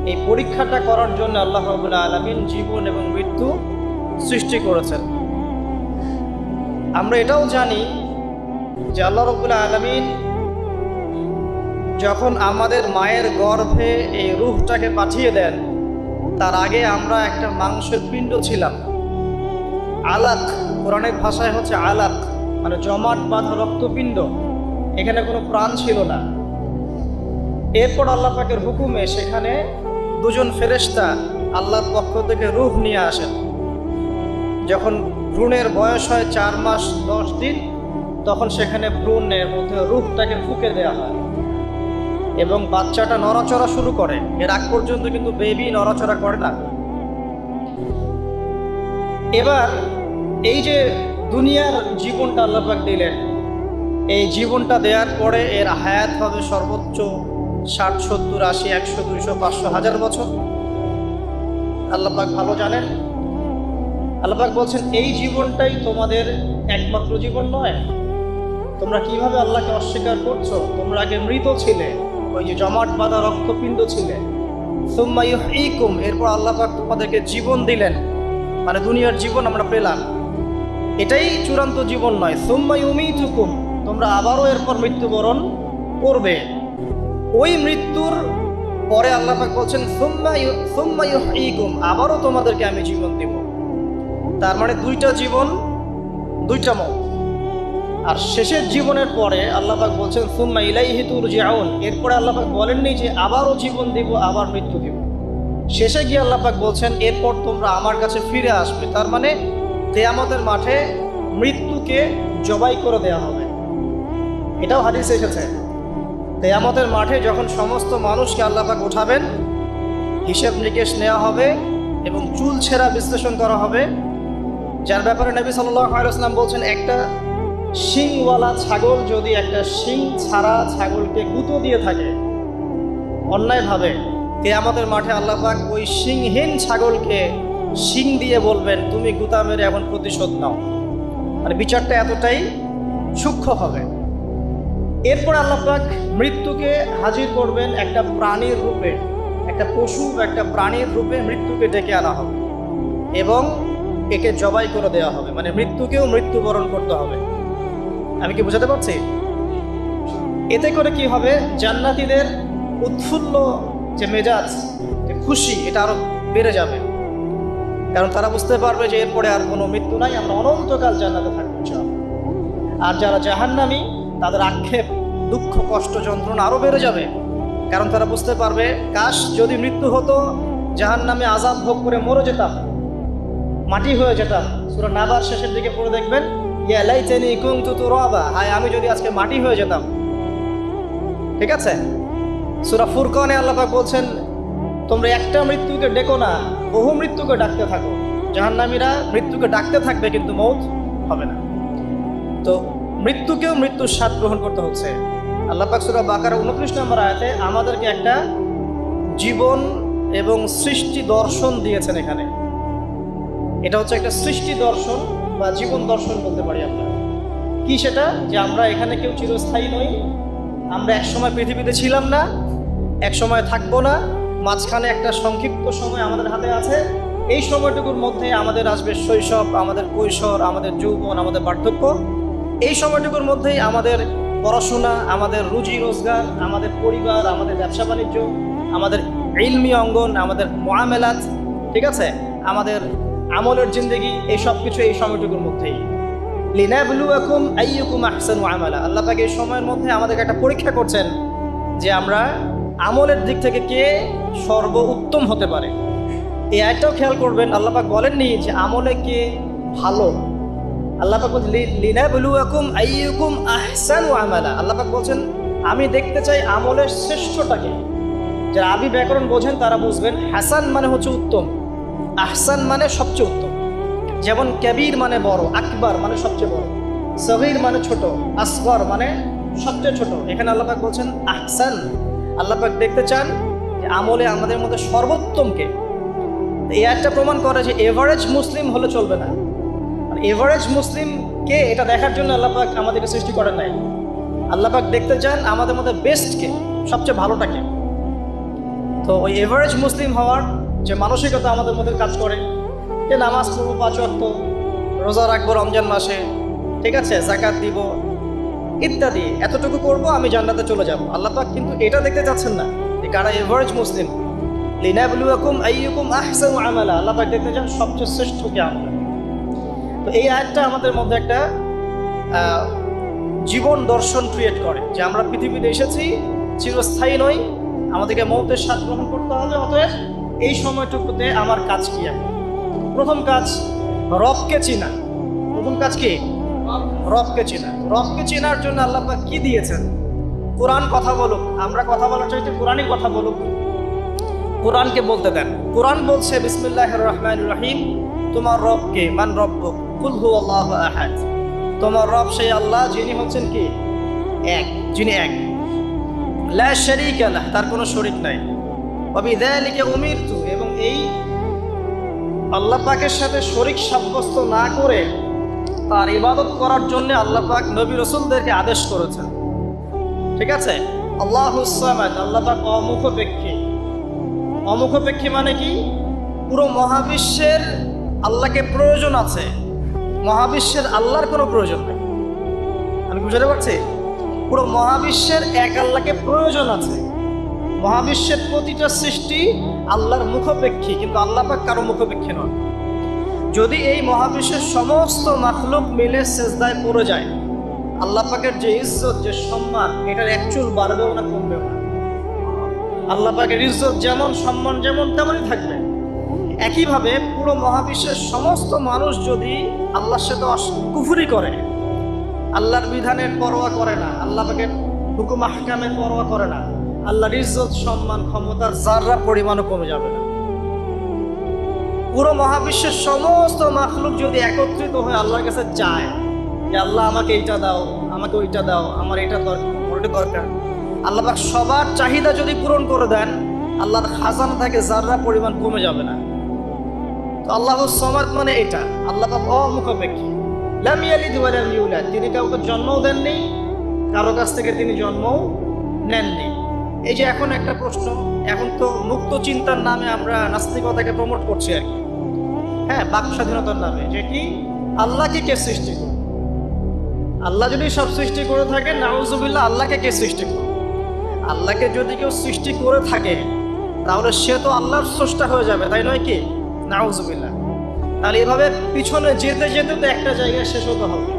এই পরীক্ষাটা করার জন্য আল্লাহ রাব্বুল আলামিন জীবন এবং মৃত্যু সৃষ্টি করেছেন। আমরা এটাও জানি যে আল্লাহ রাব্বুল আলামিন যখন আমাদের মায়ের গর্ভে এই রূহটাকে পাঠিয়ে দেন, তার আগে আমরা একটা মাংসের পিণ্ড ছিলাম, আলাক, কোরআনের ভাষায় হচ্ছে আলাক, মানে জমাট বাঁধা রক্তপিণ্ড। এখানে কোনো প্রাণ ছিল না। এরপর আল্লাহ পাকের হুকুমে সেখানে দুজন ফেরেশতা আল্লাহর পক্ষ থেকে রূহ নিয়ে আসেন। যখন ভ্রূণের বয়স হয় 4 মাস 10 দিন, তখন সেখানে ভ্রূণের মধ্যে রূহটাকে ফুঁকে দেওয়া হয় এবং বাচ্চাটা নড়াচড়া শুরু করে। এর আগ পর্যন্ত কিন্তু বেবি নড়াচড়া করে না। এবার এই যে দুনিয়ার জীবনটা আল্লাহ পাক দিলেন, এই জীবনটা দেওয়ার পরে এর হায়াত হবে সর্বোচ্চ 60, 70, 80, 100, 200, 500, 1000 বছর। আল্লাহ পাক ভালো জানেন। আল্লাহ পাক বলছেন এই জীবনটাই তোমাদের একমাত্র জীবন নয়। তোমরা কিভাবে আল্লাহকে অস্বীকার করছো? তোমরা আগে মৃত ছিলে, ওই যে জমাট বাঁধা রক্তপিণ্ড ছিলে। সুম্মা ইউহয়িকুম, এরপর আল্লাহ পাক তোমাদেরকে জীবন দিলেন, মানে দুনিয়ার জীবন আমরা পেলাম। এটাই চূড়ান্ত জীবন নয়। সুম্মা ইউমীতুকুম, তোমরা আবারও এরপর মৃত্যুবরণ করবে। ওই মৃত্যুর পরে আল্লাহ পাক বলছেন সুম্মা ইউহয়িকুম, আবারও তোমাদেরকে আমি জীবন দেব। তার মানে 2টা জীবন, 2টা মত। আর শেষের জীবনের পরে আল্লাহ পাক বলছেন সুম্মা ইলাইহি তুরজাউন, এরপরে আল্লাহ পাক বলেননি যে আবারও জীবন দিব, আবার মৃত্যু দিব। শেষে গিয়ে আল্লাহ পাক বলছেন এরপর তোমরা আমার কাছে ফিরে আসবে। তার মানে কিয়ামতের মাঠে মৃত্যুকে জবাই করে দেওয়া হবে। এটাও হাদিসে এসেছে। কিয়ামতের মাঠে যখন সমস্ত মানুষকে আল্লাহ পাক উঠাবেন, হিসেব নিকেশ নেওয়া হবে এবং চুল ছেঁড়া বিশ্লেষণ করা হবে, যার ব্যাপারে নবী সাল্লাল্লাহু আলাইহি ওয়াসাল্লাম বলছেন একটা শিংওয়ালা ছাগল যদি একটা শিং ছাড়া ছাগলকে গুঁতো দিয়ে থাকে অন্যায়ভাবে, কিয়ামতের মাঠে আল্লাহ পাক ওই শিংহীন ছাগলকে শিং দিয়ে বলবেন তুমি গুঁতা মেরে এখন প্রতিশোধ নাও। মানে বিচারটা এতটাই সূক্ষ্ম হবে। এরপর আল্লাহ পাক মৃত্যুকে হাজির করবেন একটা প্রাণীর রূপে, একটা পশু একটা প্রাণীর রূপে মৃত্যুকে ডেকে আনা হবে এবং একে জবাই করে দেওয়া হবে। মানে মৃত্যুকেও মৃত্যুবরণ করতে হবে। আমি কি বোঝাতে পারছি? এতে করে কি হবে, জান্নাতীদের উৎফুল্ল যে মেজাজ, যে খুশি, এটা আরো বেড়ে যাবে। কারণ তারা বুঝতে পারবে যে এরপরে আর কোনো মৃত্যু নাই, আমরা অনন্তকাল জান্নাতে থাকবো ইনশাআল্লাহ। আর যারা জাহান্নামী তাদের আক্ষেপ, দুঃখ, কষ্ট, যন্ত্রণা আরো বেড়ে যাবে। কারণ তারা বুঝতে পারবে কাশ যদি মৃত্যু হতো, জাহান্নামে আযাব ভোগ করে মরে যেতাম, মাটি হয়ে যেতাম। সূরা নাবার শেষের দিকে পড়ে দেখবেন, ইয়া লাইতানি কুনতু তুরাবা, হায় আমি যদি আজকে মাটি হয়ে যেতাম। ঠিক আছে? সূরা ফুরকানে আল্লাহ পাক বলছেন তোমরা একটা মৃত্যুকে ডেকো না, বহু মৃত্যুকে ডাকতে থাকো। জাহান্নামীরা মৃত্যুকে ডাকতে থাকবে কিন্তু মৌত হবে না। তো মৃত্যুকেও মৃত্যুর স্বাদ গ্রহণ করতে হচ্ছে। আল্লাহ পাক সূরা বাকারা 29 নম্বর আয়াতে আমাদেরকে একটা জীবন এবং সৃষ্টি দর্শন দিয়েছেন। এখানে এটা হচ্ছে একটা সৃষ্টি দর্শন বা জীবন দর্শন বলতে পারি আমরা। কি সেটা? যে আমরা এখানে কেউ চিরস্থায়ী নই, আমরা একসময় পৃথিবীতে ছিলাম না, এক সময় থাকবো না, মাঝখানে একটা সংক্ষিপ্ত সময় আমাদের হাতে আছে। এই সময়টুকুর মধ্যে আমাদের আসবে শৈশব, আমাদের কৈশোর, আমাদের যৌবন, আমাদের বার্ধক্য। এই সময়টুকুর মধ্যেই আমাদের পড়াশোনা, আমাদের রুজি রোজগার, আমাদের পরিবার, আমাদের ব্যবসা বাণিজ্য, আমাদের ইলমি অঙ্গন, আমাদের মুআমালাত, ঠিক আছে, আমাদের আমলের জিন্দেগি, এই সব কিছু এই সময়টুকুর মধ্যেই। লিনাবলুয়াকুম আইয়ুকুম আহসানু আমালা, আল্লাহ পাক এই সময়ের মধ্যে আমাদেরকে একটা পরীক্ষা করছেন যে আমরা আমলের দিক থেকে কে সর্বোত্তম হতে পারে। এই আয়াতটাও খেয়াল করবেন, আল্লাহ পাক বলেননি যে আমলে কে ভালো। আল্লাহ পাক বলছেন লিনাবলুয়াকুম আইয়ুকুম আহসানু আমালা। আল্লাহ পাক বলছেন আমি দেখতে চাই আমলের শ্রেষ্ঠটাকে। যারা আরবি ব্যাকরণ বোঝেন তারা বুঝবেন হাসান মানে হচ্ছে উত্তম, আহসান মানে সবচেয়ে উত্তম। যেমন কাবীর মানে বড়, আকবার মানে সবচেয়ে বড়, সগীর মানে ছোট, আসগর মানে সবচেয়ে ছোট। এখানে আল্লাহ পাক বলছেন আহসান। আল্লাহ পাক দেখতে চান যে আমলে আমাদের মধ্যে সর্বোত্তমকে। এই একটা প্রমাণ করে যে এভারেজ মুসলিম হলে চলবে না। মানে এভারেজ মুসলিম কে এটা দেখার জন্য আল্লাহ পাক আমাদেরকে সৃষ্টি করেন নাই। আল্লাহ পাক দেখতে চান আমাদের মধ্যে বেস্টকে, সবচেয়ে ভালোটাকে। তো ওই এভারেজ মুসলিম হওয়ার যে মানসিকতা আমাদের মধ্যে কাজ করে, যে নামাজ পড়বো 5 ওয়াক্ত, রোজা রাখবো রমজান মাসে, ঠিক আছে, যাকাত দিব ইত্যাদি, এতটুকু করব আমি জান্নাতে চলে যাব। আল্লাহ পাক কিন্তু এটা দেখতে চাচ্ছেন না যে কারা এভারেজ মুসলিম। লিনাবলুয়াকুম আইয়ুকুম আহসানু আমালা, আল্লাহ পাক দেখতে চান সবচেয়ে শ্রেষ্ঠ কে আমরা। তো এই আয়াতটা আমাদের মধ্যে একটা জীবন দর্শন ক্রিয়েট করে যে আমরা পৃথিবীতে এসেছি, চিরস্থায়ী নই, আমাদেরকে মৌতের স্বাদ গ্রহণ করতে হবে। অতএব এই সময়টুকুতে আমার কাজ কি? প্রথম কাজ রবকে চিনা। প্রথম কাজ কি? রবকে চিনা। রবকে চেনার জন্য আল্লাহ পাক কি দিয়েছেন? কোরআন কথা বলুক, আমরা কথা বলার চাইতে কোরআনই কথা বলুক। কোরআনকে বলতে দেন। কোরআন বলছে বিসমিল্লাহির রহমানির রহিম, তোমার রবকে, মান রব্বুক, কুল হুয়াল্লাহু আহাদ। তোমার রব সেই আল্লাহ যিনি হচ্ছেন কি? এক, যিনি এক, লা শারীকা লাহ, তার কোনো শরীক নাই। ওয়া বিযালিকা উমিরতু, এবং এই আল্লাহ পাকের সাথে শরীক সাব্যস্ত না করে তার ইবাদত করার জন্য আল্লাহ পাক নবী রাসূলদেরকে আদেশ করেছেন। ঠিক আছে? আল্লাহুস সামাদ, আল্লাহ পাক অমুখপেক্ষী। অমুখপেক্ষী মানে কি? পুরো মহাবিশ্বের আল্লাহকে প্রয়োজন আছে, মহাবিশ্বের আল্লাহর কোনো প্রয়োজন নেই। আমি বুঝতে পারছি? পুরো মহাবিশ্বের এক আল্লাহকে প্রয়োজন আছে। মহাবিশ্বের প্রতিটা সৃষ্টি আল্লাহর মুখপেক্ষী, কিন্তু আল্লাহ পাক কারো মুখপেক্ষী নন। যদি এই মহাবিশ্বের সমস্ত মাখলুক মিলে সেজদায় পড়ে যায়, আল্লাহ পাকের যে ইজ্জত, যে সম্মান, এটার এক চুল বাড়বেও না কমবেও না। আল্লাহ পাকের ইজ্জত যেমন, সম্মান যেমন, তেমনই থাকবে। একইভাবে পুরো মহাবিশ্বের সমস্ত মানুষ যদি আল্লাহর সাথে কুফরি করে, আল্লাহর বিধানের পরোয়া করে না, আল্লাহ পাকের হুকুম আহকামের পরোয়া করে না, আল্লাহর ইজ্জত সম্মান ক্ষমতার যাররা পরিমাণও কমে যাবে না। পুরো মহাবিশ্বের সমস্ত মাখলুক যদি একত্রিত হয়ে আল্লাহর কাছে চায় যে আল্লাহ আমাকে এইটা দাও, আমাকে ওইটা দাও, আমার এটা দরকার, ওইটা দরকার, আল্লাহ পাক সবার চাহিদা যদি পূরণ করে দেন, আল্লাহর খাজানা থেকে যাররা পরিমাণ কমে যাবে না। তো আল্লাহু সামাদ মানে এটা, আল্লাহ পাক অমুখাপেক্ষী, লাম ইয়ালিদ ওয়া লাম ইউলাদ, তিনি কাউকে জন্মও দেননি, কারো কাছ থেকে তিনি জন্মও নেননি। এই যে এখন একটা প্রশ্ন, এখন তো মুক্ত চিন্তার নামে আমরা নাস্তিকতাকে প্রমোট করছি আর কি, হ্যাঁ, বাক স্বাধীনতার নামে, যে কি আল্লাহকে কে সৃষ্টি করে? আল্লাহ যদি সব সৃষ্টি করে থাকে, নাউজুবিল্লাহ, আল্লাহকে কে সৃষ্টি করে? আল্লাহকে যদি কেউ সৃষ্টি করে থাকে তাহলে সে তো আল্লাহর স্রষ্টা হয়ে যাবে, তাই নয় কি? নাউজুবিল্লাহ। তাহলে এভাবে পিছনে যেতে যেতে তো একটা জায়গায় শেষ হতে হবে।